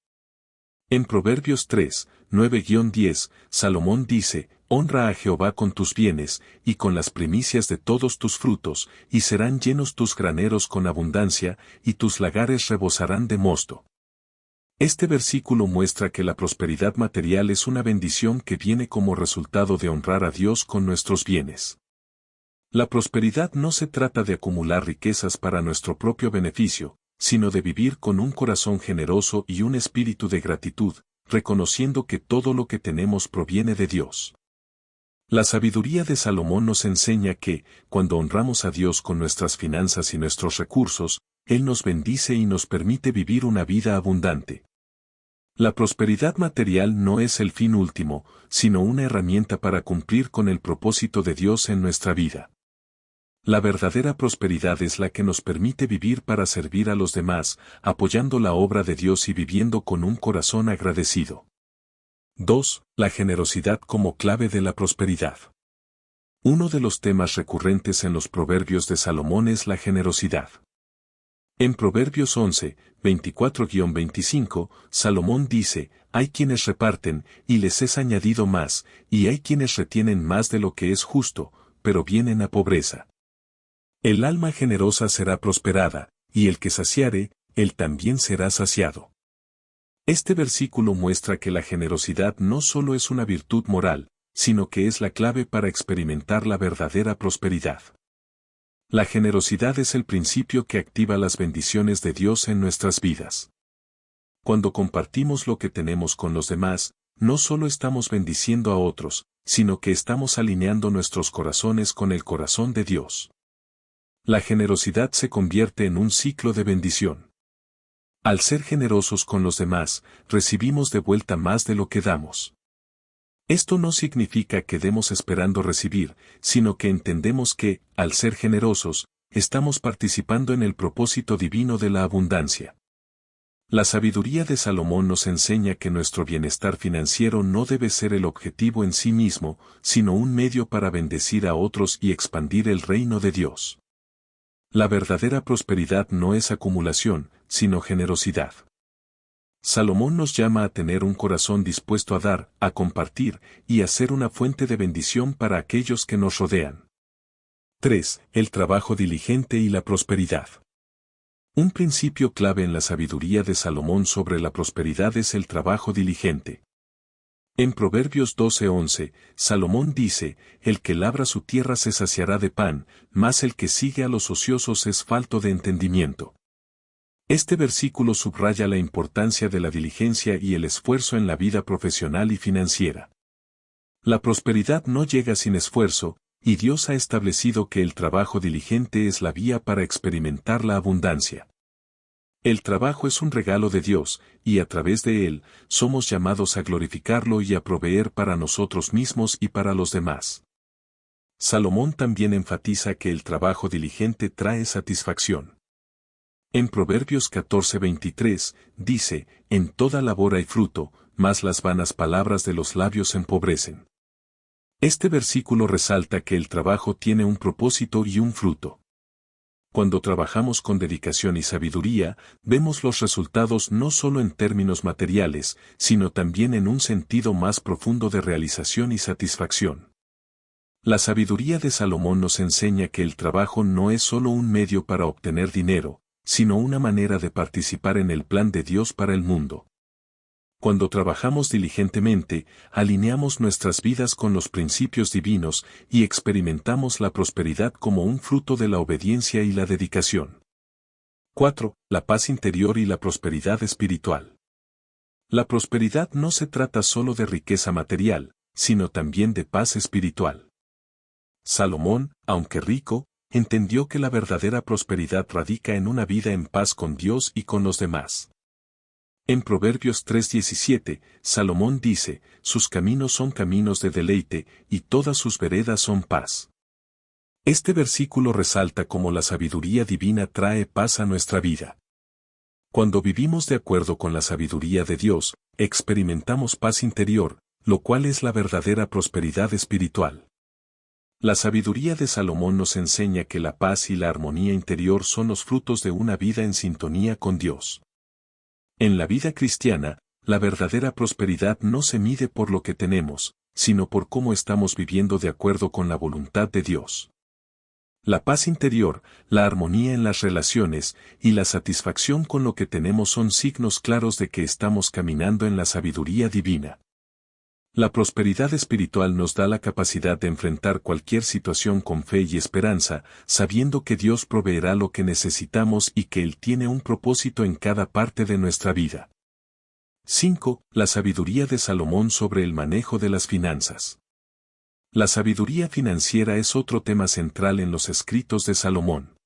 En Proverbios 3, 9-10, Salomón dice, «Honra a Jehová con tus bienes, y con las primicias de todos tus frutos, y serán llenos tus graneros con abundancia, y tus lagares rebosarán de mosto». Este versículo muestra que la prosperidad material es una bendición que viene como resultado de honrar a Dios con nuestros bienes. La prosperidad no se trata de acumular riquezas para nuestro propio beneficio, sino de vivir con un corazón generoso y un espíritu de gratitud, reconociendo que todo lo que tenemos proviene de Dios. La sabiduría de Salomón nos enseña que, cuando honramos a Dios con nuestras finanzas y nuestros recursos, Él nos bendice y nos permite vivir una vida abundante. La prosperidad material no es el fin último, sino una herramienta para cumplir con el propósito de Dios en nuestra vida. La verdadera prosperidad es la que nos permite vivir para servir a los demás, apoyando la obra de Dios y viviendo con un corazón agradecido. 2. La generosidad como clave de la prosperidad. Uno de los temas recurrentes en los proverbios de Salomón es la generosidad. En Proverbios 11, 24-25, Salomón dice, «Hay quienes reparten, y les es añadido más, y hay quienes retienen más de lo que es justo, pero vienen a pobreza. El alma generosa será prosperada, y el que saciare, él también será saciado». Este versículo muestra que la generosidad no solo es una virtud moral, sino que es la clave para experimentar la verdadera prosperidad. La generosidad es el principio que activa las bendiciones de Dios en nuestras vidas. Cuando compartimos lo que tenemos con los demás, no solo estamos bendiciendo a otros, sino que estamos alineando nuestros corazones con el corazón de Dios. La generosidad se convierte en un ciclo de bendición. Al ser generosos con los demás, recibimos de vuelta más de lo que damos. Esto no significa que demos esperando recibir, sino que entendemos que, al ser generosos, estamos participando en el propósito divino de la abundancia. La sabiduría de Salomón nos enseña que nuestro bienestar financiero no debe ser el objetivo en sí mismo, sino un medio para bendecir a otros y expandir el reino de Dios. La verdadera prosperidad no es acumulación, sino generosidad. Salomón nos llama a tener un corazón dispuesto a dar, a compartir, y a ser una fuente de bendición para aquellos que nos rodean. 3. El trabajo diligente y la prosperidad. Un principio clave en la sabiduría de Salomón sobre la prosperidad es el trabajo diligente. En Proverbios 12:11, Salomón dice, «El que labra su tierra se saciará de pan, mas el que sigue a los ociosos es falto de entendimiento». Este versículo subraya la importancia de la diligencia y el esfuerzo en la vida profesional y financiera. La prosperidad no llega sin esfuerzo, y Dios ha establecido que el trabajo diligente es la vía para experimentar la abundancia. El trabajo es un regalo de Dios, y a través de él, somos llamados a glorificarlo y a proveer para nosotros mismos y para los demás. Salomón también enfatiza que el trabajo diligente trae satisfacción. En Proverbios 14:23, dice, «En toda labor hay fruto, mas las vanas palabras de los labios empobrecen». Este versículo resalta que el trabajo tiene un propósito y un fruto. Cuando trabajamos con dedicación y sabiduría, vemos los resultados no solo en términos materiales, sino también en un sentido más profundo de realización y satisfacción. La sabiduría de Salomón nos enseña que el trabajo no es solo un medio para obtener dinero, sino una manera de participar en el plan de Dios para el mundo. Cuando trabajamos diligentemente, alineamos nuestras vidas con los principios divinos y experimentamos la prosperidad como un fruto de la obediencia y la dedicación. 4. La paz interior y la prosperidad espiritual. La prosperidad no se trata solo de riqueza material, sino también de paz espiritual. Salomón, aunque rico, entendió que la verdadera prosperidad radica en una vida en paz con Dios y con los demás. En Proverbios 3:17, Salomón dice, sus caminos son caminos de deleite, y todas sus veredas son paz. Este versículo resalta cómo la sabiduría divina trae paz a nuestra vida. Cuando vivimos de acuerdo con la sabiduría de Dios, experimentamos paz interior, lo cual es la verdadera prosperidad espiritual. La sabiduría de Salomón nos enseña que la paz y la armonía interior son los frutos de una vida en sintonía con Dios. En la vida cristiana, la verdadera prosperidad no se mide por lo que tenemos, sino por cómo estamos viviendo de acuerdo con la voluntad de Dios. La paz interior, la armonía en las relaciones y la satisfacción con lo que tenemos son signos claros de que estamos caminando en la sabiduría divina. La prosperidad espiritual nos da la capacidad de enfrentar cualquier situación con fe y esperanza, sabiendo que Dios proveerá lo que necesitamos y que Él tiene un propósito en cada parte de nuestra vida. 5. La sabiduría de Salomón sobre el manejo de las finanzas. La sabiduría financiera es otro tema central en los escritos de Salomón.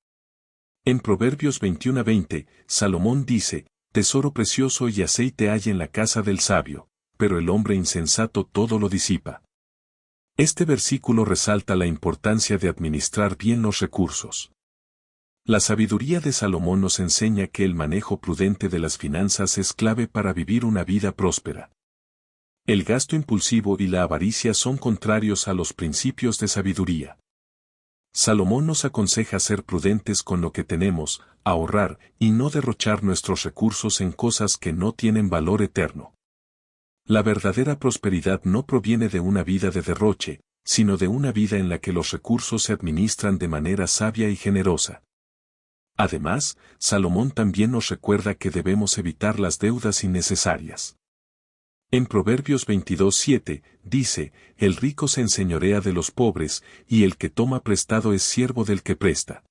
En Proverbios 21:20, Salomón dice, tesoro precioso y aceite hay en la casa del sabio, pero el hombre insensato todo lo disipa. Este versículo resalta la importancia de administrar bien los recursos. La sabiduría de Salomón nos enseña que el manejo prudente de las finanzas es clave para vivir una vida próspera. El gasto impulsivo y la avaricia son contrarios a los principios de sabiduría. Salomón nos aconseja ser prudentes con lo que tenemos, ahorrar y no derrochar nuestros recursos en cosas que no tienen valor eterno. La verdadera prosperidad no proviene de una vida de derroche, sino de una vida en la que los recursos se administran de manera sabia y generosa. Además, Salomón también nos recuerda que debemos evitar las deudas innecesarias. En Proverbios 22:7, dice, el rico se enseñorea de los pobres, y el que toma prestado es siervo del que presta.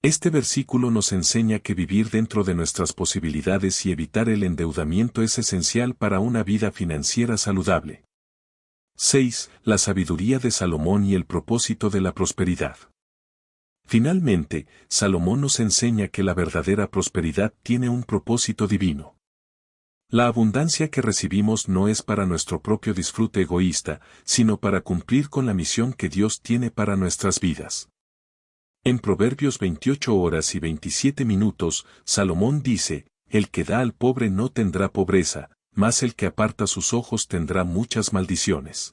Este versículo nos enseña que vivir dentro de nuestras posibilidades y evitar el endeudamiento es esencial para una vida financiera saludable. 6. La sabiduría de Salomón y el propósito de la prosperidad. Finalmente, Salomón nos enseña que la verdadera prosperidad tiene un propósito divino. La abundancia que recibimos no es para nuestro propio disfrute egoísta, sino para cumplir con la misión que Dios tiene para nuestras vidas. En Proverbios 28:27, Salomón dice, el que da al pobre no tendrá pobreza, mas el que aparta sus ojos tendrá muchas maldiciones.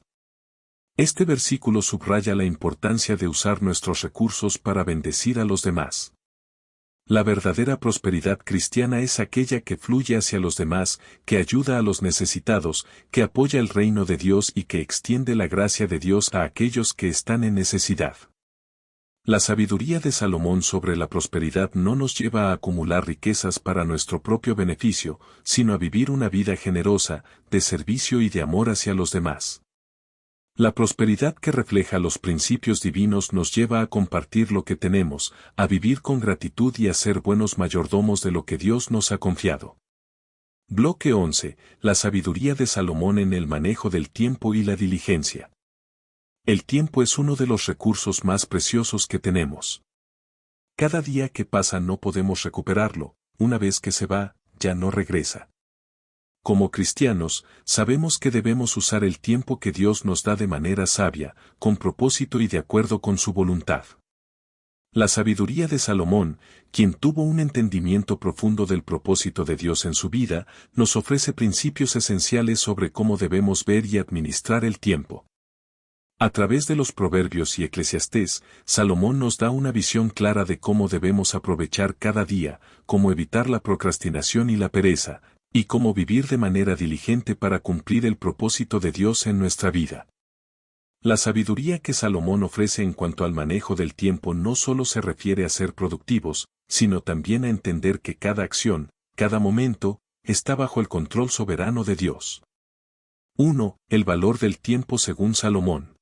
Este versículo subraya la importancia de usar nuestros recursos para bendecir a los demás. La verdadera prosperidad cristiana es aquella que fluye hacia los demás, que ayuda a los necesitados, que apoya el reino de Dios y que extiende la gracia de Dios a aquellos que están en necesidad. La sabiduría de Salomón sobre la prosperidad no nos lleva a acumular riquezas para nuestro propio beneficio, sino a vivir una vida generosa, de servicio y de amor hacia los demás. La prosperidad que refleja los principios divinos nos lleva a compartir lo que tenemos, a vivir con gratitud y a ser buenos mayordomos de lo que Dios nos ha confiado. Bloque 11. La sabiduría de Salomón en el manejo del tiempo y la diligencia. El tiempo es uno de los recursos más preciosos que tenemos. Cada día que pasa no podemos recuperarlo, una vez que se va, ya no regresa. Como cristianos, sabemos que debemos usar el tiempo que Dios nos da de manera sabia, con propósito y de acuerdo con su voluntad. La sabiduría de Salomón, quien tuvo un entendimiento profundo del propósito de Dios en su vida, nos ofrece principios esenciales sobre cómo debemos ver y administrar el tiempo. A través de los Proverbios y Eclesiastés, Salomón nos da una visión clara de cómo debemos aprovechar cada día, cómo evitar la procrastinación y la pereza, y cómo vivir de manera diligente para cumplir el propósito de Dios en nuestra vida. La sabiduría que Salomón ofrece en cuanto al manejo del tiempo no solo se refiere a ser productivos, sino también a entender que cada acción, cada momento, está bajo el control soberano de Dios. 1. El valor del tiempo según Salomón.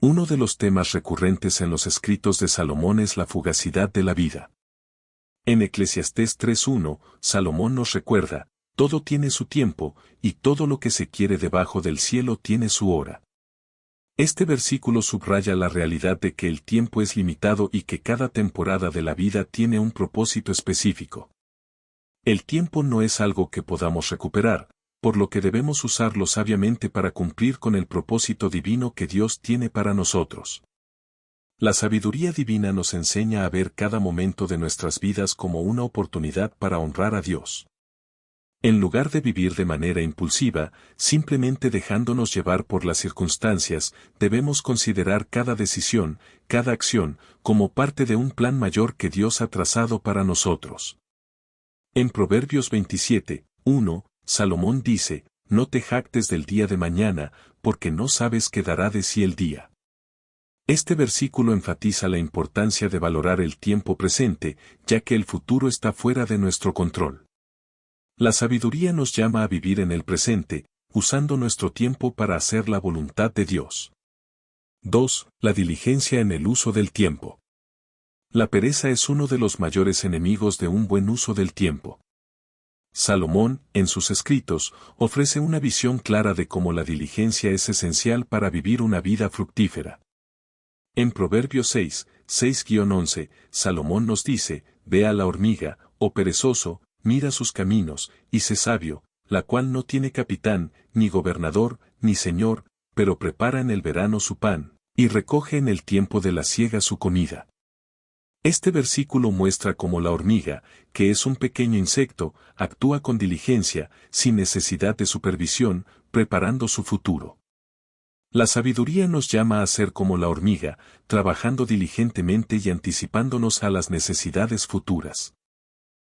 Uno de los temas recurrentes en los escritos de Salomón es la fugacidad de la vida. En Eclesiastés 3:1, Salomón nos recuerda, todo tiene su tiempo, y todo lo que se quiere debajo del cielo tiene su hora. Este versículo subraya la realidad de que el tiempo es limitado y que cada temporada de la vida tiene un propósito específico. El tiempo no es algo que podamos recuperar, por lo que debemos usarlo sabiamente para cumplir con el propósito divino que Dios tiene para nosotros. La sabiduría divina nos enseña a ver cada momento de nuestras vidas como una oportunidad para honrar a Dios. En lugar de vivir de manera impulsiva, simplemente dejándonos llevar por las circunstancias, debemos considerar cada decisión, cada acción, como parte de un plan mayor que Dios ha trazado para nosotros. En Proverbios 27:1, Salomón dice, «No te jactes del día de mañana, porque no sabes qué dará de sí el día». Este versículo enfatiza la importancia de valorar el tiempo presente, ya que el futuro está fuera de nuestro control. La sabiduría nos llama a vivir en el presente, usando nuestro tiempo para hacer la voluntad de Dios. 2. La diligencia en el uso del tiempo. La pereza es uno de los mayores enemigos de un buen uso del tiempo. Salomón, en sus escritos, ofrece una visión clara de cómo la diligencia es esencial para vivir una vida fructífera. En Proverbios 6:11, Salomón nos dice, «Ve a la hormiga, oh perezoso, mira sus caminos, y sé sabio, la cual no tiene capitán, ni gobernador, ni señor, pero prepara en el verano su pan, y recoge en el tiempo de la siega su comida». Este versículo muestra cómo la hormiga, que es un pequeño insecto, actúa con diligencia, sin necesidad de supervisión, preparando su futuro. La sabiduría nos llama a ser como la hormiga, trabajando diligentemente y anticipándonos a las necesidades futuras.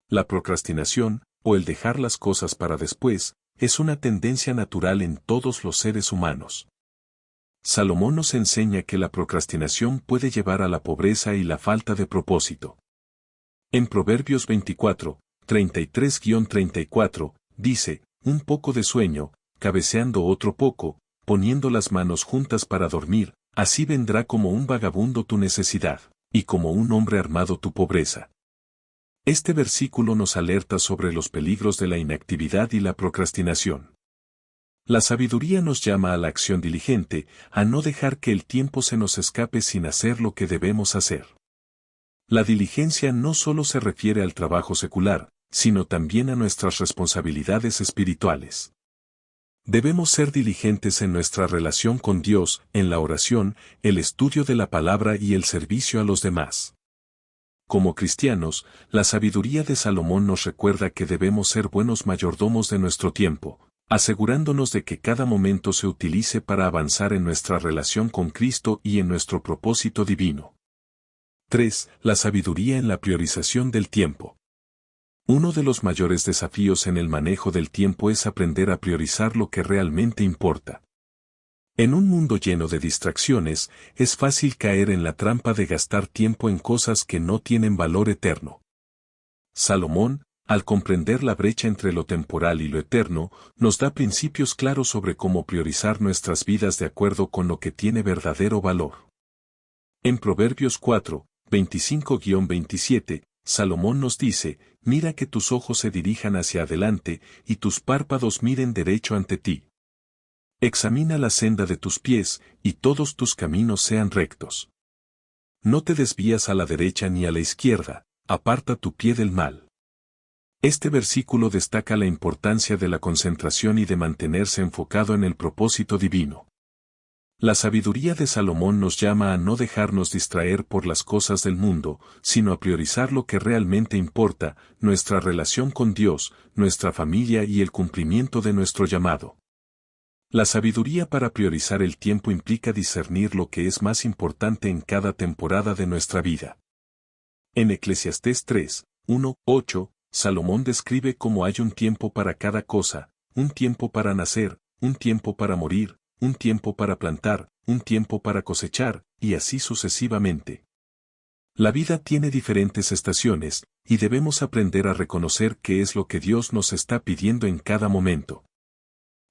La procrastinación, o el dejar las cosas para después, es una tendencia natural en todos los seres humanos. Salomón nos enseña que la procrastinación puede llevar a la pobreza y la falta de propósito. En Proverbios 24:33-34, dice, «Un poco de sueño, cabeceando otro poco, poniendo las manos juntas para dormir, así vendrá como un vagabundo tu necesidad, y como un hombre armado tu pobreza». Este versículo nos alerta sobre los peligros de la inactividad y la procrastinación. La sabiduría nos llama a la acción diligente, a no dejar que el tiempo se nos escape sin hacer lo que debemos hacer. La diligencia no solo se refiere al trabajo secular, sino también a nuestras responsabilidades espirituales. Debemos ser diligentes en nuestra relación con Dios, en la oración, el estudio de la palabra y el servicio a los demás. Como cristianos, la sabiduría de Salomón nos recuerda que debemos ser buenos mayordomos de nuestro tiempo, asegurándonos de que cada momento se utilice para avanzar en nuestra relación con Cristo y en nuestro propósito divino. 3. La sabiduría en la priorización del tiempo. Uno de los mayores desafíos en el manejo del tiempo es aprender a priorizar lo que realmente importa. En un mundo lleno de distracciones, es fácil caer en la trampa de gastar tiempo en cosas que no tienen valor eterno. Salomón, al comprender la brecha entre lo temporal y lo eterno, nos da principios claros sobre cómo priorizar nuestras vidas de acuerdo con lo que tiene verdadero valor. En Proverbios 4:25-27, Salomón nos dice, «Mira que tus ojos se dirijan hacia adelante, y tus párpados miren derecho ante ti. Examina la senda de tus pies, y todos tus caminos sean rectos. No te desvías a la derecha ni a la izquierda, aparta tu pie del mal». Este versículo destaca la importancia de la concentración y de mantenerse enfocado en el propósito divino. La sabiduría de Salomón nos llama a no dejarnos distraer por las cosas del mundo, sino a priorizar lo que realmente importa, nuestra relación con Dios, nuestra familia y el cumplimiento de nuestro llamado. La sabiduría para priorizar el tiempo implica discernir lo que es más importante en cada temporada de nuestra vida. En Eclesiastés 3:1-8, Salomón describe cómo hay un tiempo para cada cosa, un tiempo para nacer, un tiempo para morir, un tiempo para plantar, un tiempo para cosechar, y así sucesivamente. La vida tiene diferentes estaciones, y debemos aprender a reconocer qué es lo que Dios nos está pidiendo en cada momento.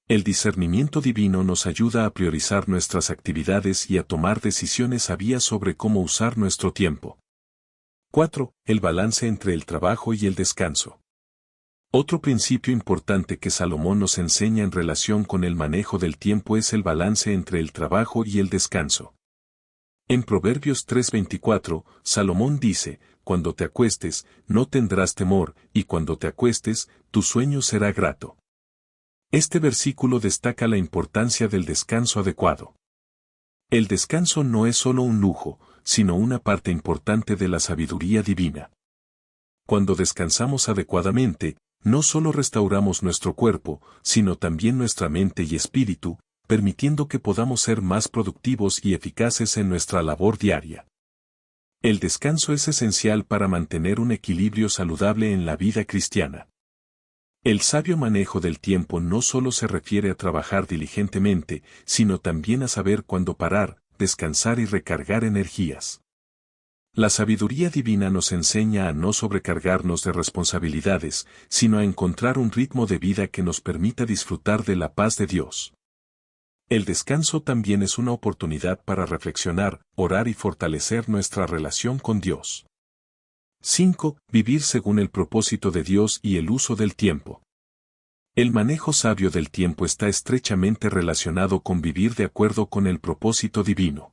El discernimiento divino nos ayuda a priorizar nuestras actividades y a tomar decisiones sabias sobre cómo usar nuestro tiempo. 4. El balance entre el trabajo y el descanso. Otro principio importante que Salomón nos enseña en relación con el manejo del tiempo es el balance entre el trabajo y el descanso. En Proverbios 3:24, Salomón dice, cuando te acuestes, no tendrás temor, y cuando te acuestes, tu sueño será grato. Este versículo destaca la importancia del descanso adecuado. El descanso no es solo un lujo, sino una parte importante de la sabiduría divina. Cuando descansamos adecuadamente, no solo restauramos nuestro cuerpo, sino también nuestra mente y espíritu, permitiendo que podamos ser más productivos y eficaces en nuestra labor diaria. El descanso es esencial para mantener un equilibrio saludable en la vida cristiana. El sabio manejo del tiempo no solo se refiere a trabajar diligentemente, sino también a saber cuándo parar, descansar y recargar energías. La sabiduría divina nos enseña a no sobrecargarnos de responsabilidades, sino a encontrar un ritmo de vida que nos permita disfrutar de la paz de Dios. El descanso también es una oportunidad para reflexionar, orar y fortalecer nuestra relación con Dios. 5. Vivir según el propósito de Dios y el uso del tiempo. El manejo sabio del tiempo está estrechamente relacionado con vivir de acuerdo con el propósito divino.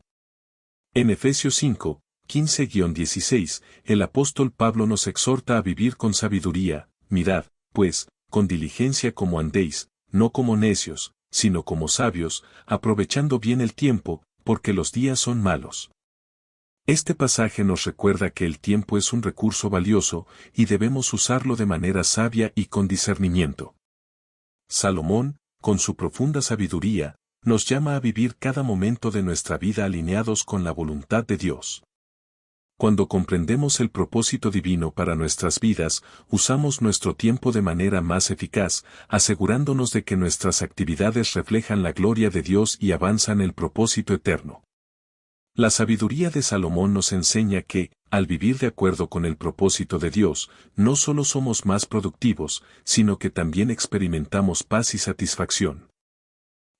En Efesios 5, 15-16, el apóstol Pablo nos exhorta a vivir con sabiduría. Mirad, pues, con diligencia como andéis, no como necios, sino como sabios, aprovechando bien el tiempo, porque los días son malos. Este pasaje nos recuerda que el tiempo es un recurso valioso y debemos usarlo de manera sabia y con discernimiento. Salomón, con su profunda sabiduría, nos llama a vivir cada momento de nuestra vida alineados con la voluntad de Dios. Cuando comprendemos el propósito divino para nuestras vidas, usamos nuestro tiempo de manera más eficaz, asegurándonos de que nuestras actividades reflejan la gloria de Dios y avanzan el propósito eterno. La sabiduría de Salomón nos enseña que, al vivir de acuerdo con el propósito de Dios, no solo somos más productivos, sino que también experimentamos paz y satisfacción.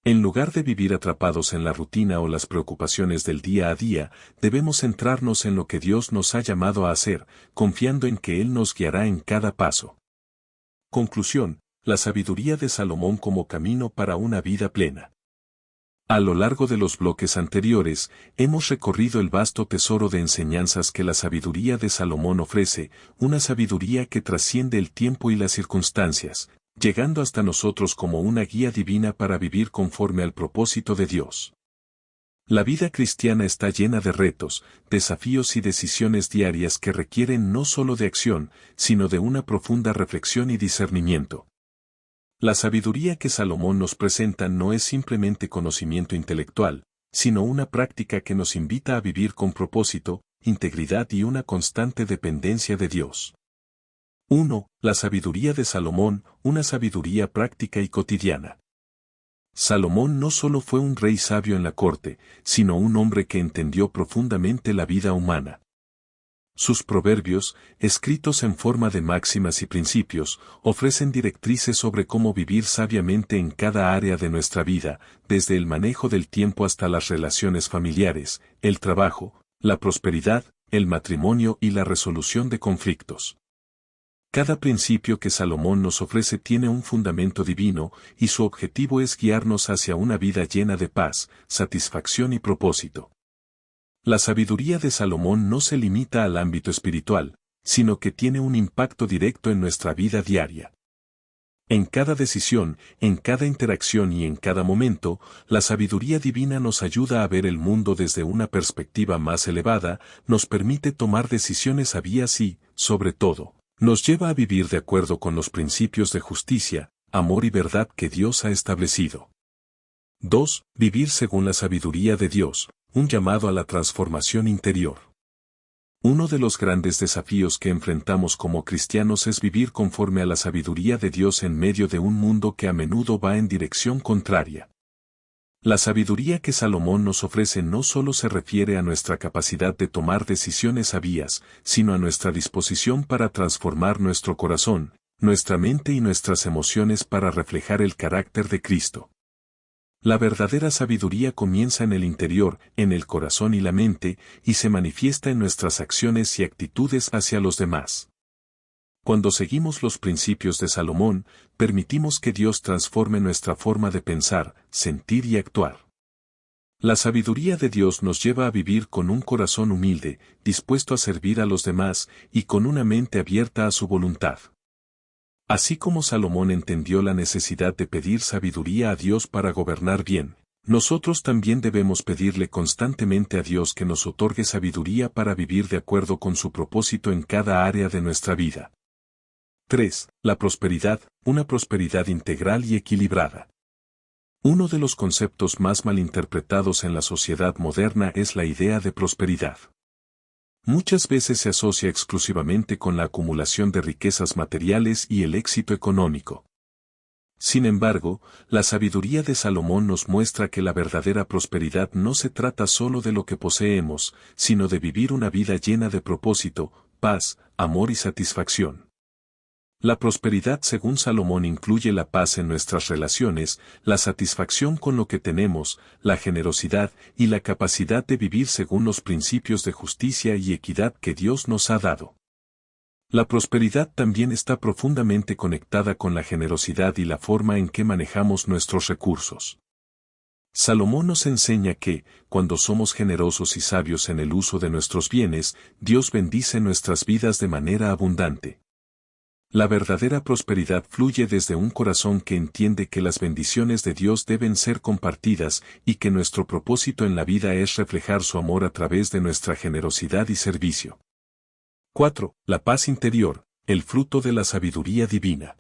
En lugar de vivir atrapados en la rutina o las preocupaciones del día a día, debemos centrarnos en lo que Dios nos ha llamado a hacer, confiando en que Él nos guiará en cada paso. Conclusión: la sabiduría de Salomón como camino para una vida plena. A lo largo de los bloques anteriores, hemos recorrido el vasto tesoro de enseñanzas que la sabiduría de Salomón ofrece, una sabiduría que trasciende el tiempo y las circunstancias, llegando hasta nosotros como una guía divina para vivir conforme al propósito de Dios. La vida cristiana está llena de retos, desafíos y decisiones diarias que requieren no solo de acción, sino de una profunda reflexión y discernimiento. La sabiduría que Salomón nos presenta no es simplemente conocimiento intelectual, sino una práctica que nos invita a vivir con propósito, integridad y una constante dependencia de Dios. 1. La sabiduría de Salomón, una sabiduría práctica y cotidiana. Salomón no solo fue un rey sabio en la corte, sino un hombre que entendió profundamente la vida humana. Sus proverbios, escritos en forma de máximas y principios, ofrecen directrices sobre cómo vivir sabiamente en cada área de nuestra vida, desde el manejo del tiempo hasta las relaciones familiares, el trabajo, la prosperidad, el matrimonio y la resolución de conflictos. Cada principio que Salomón nos ofrece tiene un fundamento divino, y su objetivo es guiarnos hacia una vida llena de paz, satisfacción y propósito. La sabiduría de Salomón no se limita al ámbito espiritual, sino que tiene un impacto directo en nuestra vida diaria. En cada decisión, en cada interacción y en cada momento, la sabiduría divina nos ayuda a ver el mundo desde una perspectiva más elevada, nos permite tomar decisiones sabias y, sobre todo, nos lleva a vivir de acuerdo con los principios de justicia, amor y verdad que Dios ha establecido. 2. Vivir según la sabiduría de Dios, un llamado a la transformación interior. Uno de los grandes desafíos que enfrentamos como cristianos es vivir conforme a la sabiduría de Dios en medio de un mundo que a menudo va en dirección contraria. La sabiduría que Salomón nos ofrece no solo se refiere a nuestra capacidad de tomar decisiones sabias, sino a nuestra disposición para transformar nuestro corazón, nuestra mente y nuestras emociones para reflejar el carácter de Cristo. La verdadera sabiduría comienza en el interior, en el corazón y la mente, y se manifiesta en nuestras acciones y actitudes hacia los demás. Cuando seguimos los principios de Salomón, permitimos que Dios transforme nuestra forma de pensar, sentir y actuar. La sabiduría de Dios nos lleva a vivir con un corazón humilde, dispuesto a servir a los demás y con una mente abierta a su voluntad. Así como Salomón entendió la necesidad de pedir sabiduría a Dios para gobernar bien, nosotros también debemos pedirle constantemente a Dios que nos otorgue sabiduría para vivir de acuerdo con su propósito en cada área de nuestra vida. 3. La prosperidad, una prosperidad integral y equilibrada. Uno de los conceptos más malinterpretados en la sociedad moderna es la idea de prosperidad. Muchas veces se asocia exclusivamente con la acumulación de riquezas materiales y el éxito económico. Sin embargo, la sabiduría de Salomón nos muestra que la verdadera prosperidad no se trata solo de lo que poseemos, sino de vivir una vida llena de propósito, paz, amor y satisfacción. La prosperidad según Salomón incluye la paz en nuestras relaciones, la satisfacción con lo que tenemos, la generosidad y la capacidad de vivir según los principios de justicia y equidad que Dios nos ha dado. La prosperidad también está profundamente conectada con la generosidad y la forma en que manejamos nuestros recursos. Salomón nos enseña que, cuando somos generosos y sabios en el uso de nuestros bienes, Dios bendice nuestras vidas de manera abundante. La verdadera prosperidad fluye desde un corazón que entiende que las bendiciones de Dios deben ser compartidas y que nuestro propósito en la vida es reflejar su amor a través de nuestra generosidad y servicio. 4. La paz interior, el fruto de la sabiduría divina.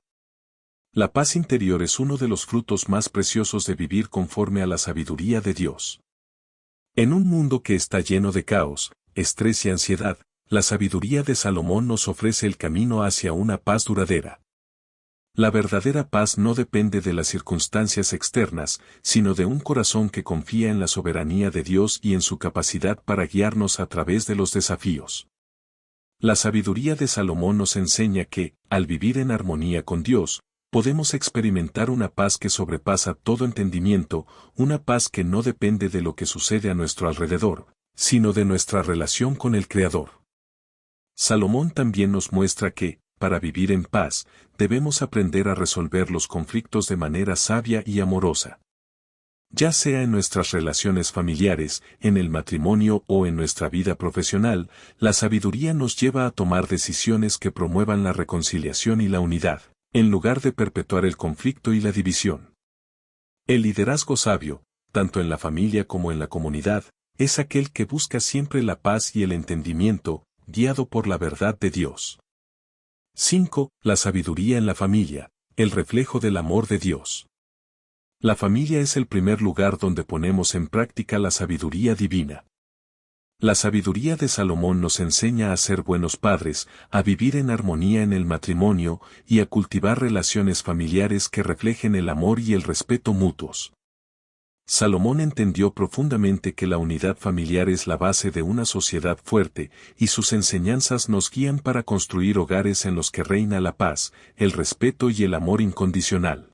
La paz interior es uno de los frutos más preciosos de vivir conforme a la sabiduría de Dios. En un mundo que está lleno de caos, estrés y ansiedad, la sabiduría de Salomón nos ofrece el camino hacia una paz duradera. La verdadera paz no depende de las circunstancias externas, sino de un corazón que confía en la soberanía de Dios y en su capacidad para guiarnos a través de los desafíos. La sabiduría de Salomón nos enseña que, al vivir en armonía con Dios, podemos experimentar una paz que sobrepasa todo entendimiento, una paz que no depende de lo que sucede a nuestro alrededor, sino de nuestra relación con el Creador. Salomón también nos muestra que, para vivir en paz, debemos aprender a resolver los conflictos de manera sabia y amorosa. Ya sea en nuestras relaciones familiares, en el matrimonio o en nuestra vida profesional, la sabiduría nos lleva a tomar decisiones que promuevan la reconciliación y la unidad, en lugar de perpetuar el conflicto y la división. El liderazgo sabio, tanto en la familia como en la comunidad, es aquel que busca siempre la paz y el entendimiento, guiado por la verdad de Dios. 5. La sabiduría en la familia, el reflejo del amor de Dios. La familia es el primer lugar donde ponemos en práctica la sabiduría divina. La sabiduría de Salomón nos enseña a ser buenos padres, a vivir en armonía en el matrimonio y a cultivar relaciones familiares que reflejen el amor y el respeto mutuos. Salomón entendió profundamente que la unidad familiar es la base de una sociedad fuerte, y sus enseñanzas nos guían para construir hogares en los que reina la paz, el respeto y el amor incondicional.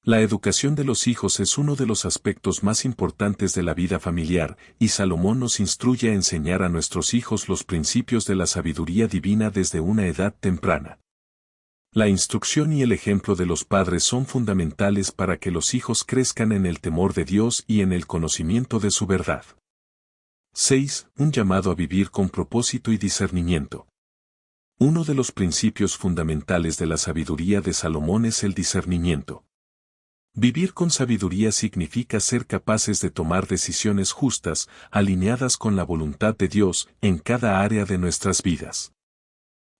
La educación de los hijos es uno de los aspectos más importantes de la vida familiar, y Salomón nos instruye a enseñar a nuestros hijos los principios de la sabiduría divina desde una edad temprana. La instrucción y el ejemplo de los padres son fundamentales para que los hijos crezcan en el temor de Dios y en el conocimiento de su verdad. 6. Un llamado a vivir con propósito y discernimiento. Uno de los principios fundamentales de la sabiduría de Salomón es el discernimiento. Vivir con sabiduría significa ser capaces de tomar decisiones justas, alineadas con la voluntad de Dios en cada área de nuestras vidas.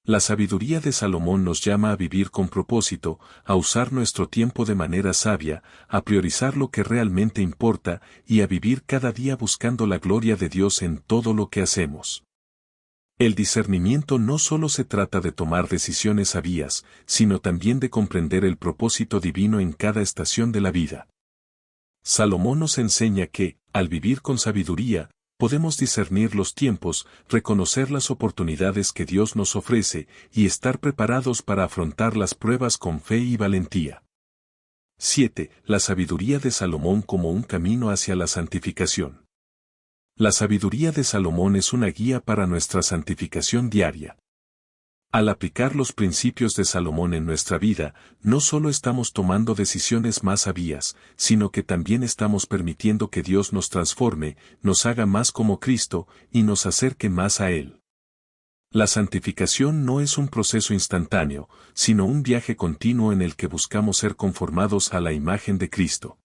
La sabiduría de Salomón nos llama a vivir con propósito, a usar nuestro tiempo de manera sabia, a priorizar lo que realmente importa y a vivir cada día buscando la gloria de Dios en todo lo que hacemos. El discernimiento no solo se trata de tomar decisiones sabias, sino también de comprender el propósito divino en cada estación de la vida. Salomón nos enseña que, al vivir con sabiduría, podemos discernir los tiempos, reconocer las oportunidades que Dios nos ofrece y estar preparados para afrontar las pruebas con fe y valentía. 7. La sabiduría de Salomón como un camino hacia la santificación. La sabiduría de Salomón es una guía para nuestra santificación diaria. Al aplicar los principios de Salomón en nuestra vida, no solo estamos tomando decisiones más sabias, sino que también estamos permitiendo que Dios nos transforme, nos haga más como Cristo, y nos acerque más a Él. La santificación no es un proceso instantáneo, sino un viaje continuo en el que buscamos ser conformados a la imagen de Cristo.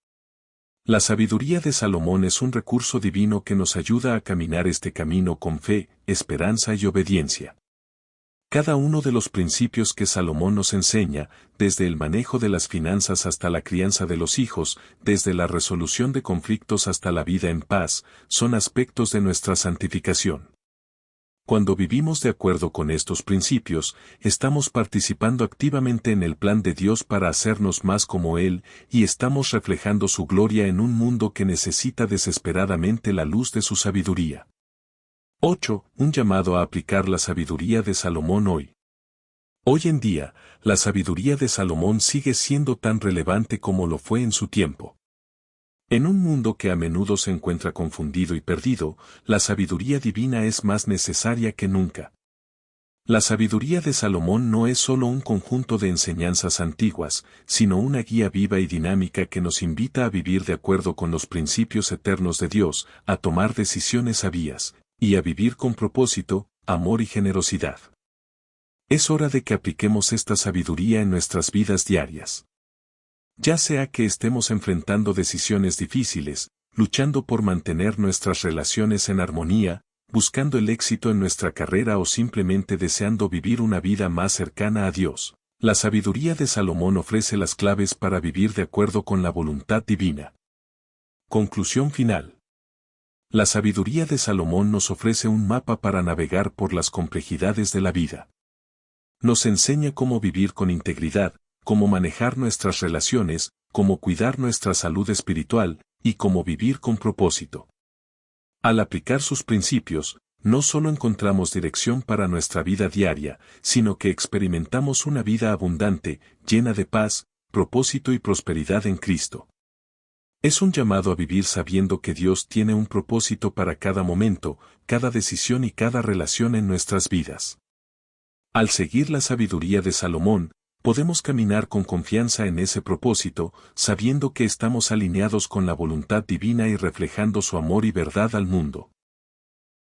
La sabiduría de Salomón es un recurso divino que nos ayuda a caminar este camino con fe, esperanza y obediencia. Cada uno de los principios que Salomón nos enseña, desde el manejo de las finanzas hasta la crianza de los hijos, desde la resolución de conflictos hasta la vida en paz, son aspectos de nuestra santificación. Cuando vivimos de acuerdo con estos principios, estamos participando activamente en el plan de Dios para hacernos más como Él, y estamos reflejando su gloria en un mundo que necesita desesperadamente la luz de su sabiduría. 8. Un llamado a aplicar la sabiduría de Salomón hoy. Hoy en día, la sabiduría de Salomón sigue siendo tan relevante como lo fue en su tiempo. En un mundo que a menudo se encuentra confundido y perdido, la sabiduría divina es más necesaria que nunca. La sabiduría de Salomón no es solo un conjunto de enseñanzas antiguas, sino una guía viva y dinámica que nos invita a vivir de acuerdo con los principios eternos de Dios, a tomar decisiones sabias, y a vivir con propósito, amor y generosidad. Es hora de que apliquemos esta sabiduría en nuestras vidas diarias. Ya sea que estemos enfrentando decisiones difíciles, luchando por mantener nuestras relaciones en armonía, buscando el éxito en nuestra carrera o simplemente deseando vivir una vida más cercana a Dios, la sabiduría de Salomón ofrece las claves para vivir de acuerdo con la voluntad divina. Conclusión final. La sabiduría de Salomón nos ofrece un mapa para navegar por las complejidades de la vida. Nos enseña cómo vivir con integridad, cómo manejar nuestras relaciones, cómo cuidar nuestra salud espiritual, y cómo vivir con propósito. Al aplicar sus principios, no solo encontramos dirección para nuestra vida diaria, sino que experimentamos una vida abundante, llena de paz, propósito y prosperidad en Cristo. Es un llamado a vivir sabiendo que Dios tiene un propósito para cada momento, cada decisión y cada relación en nuestras vidas. Al seguir la sabiduría de Salomón, podemos caminar con confianza en ese propósito, sabiendo que estamos alineados con la voluntad divina y reflejando su amor y verdad al mundo.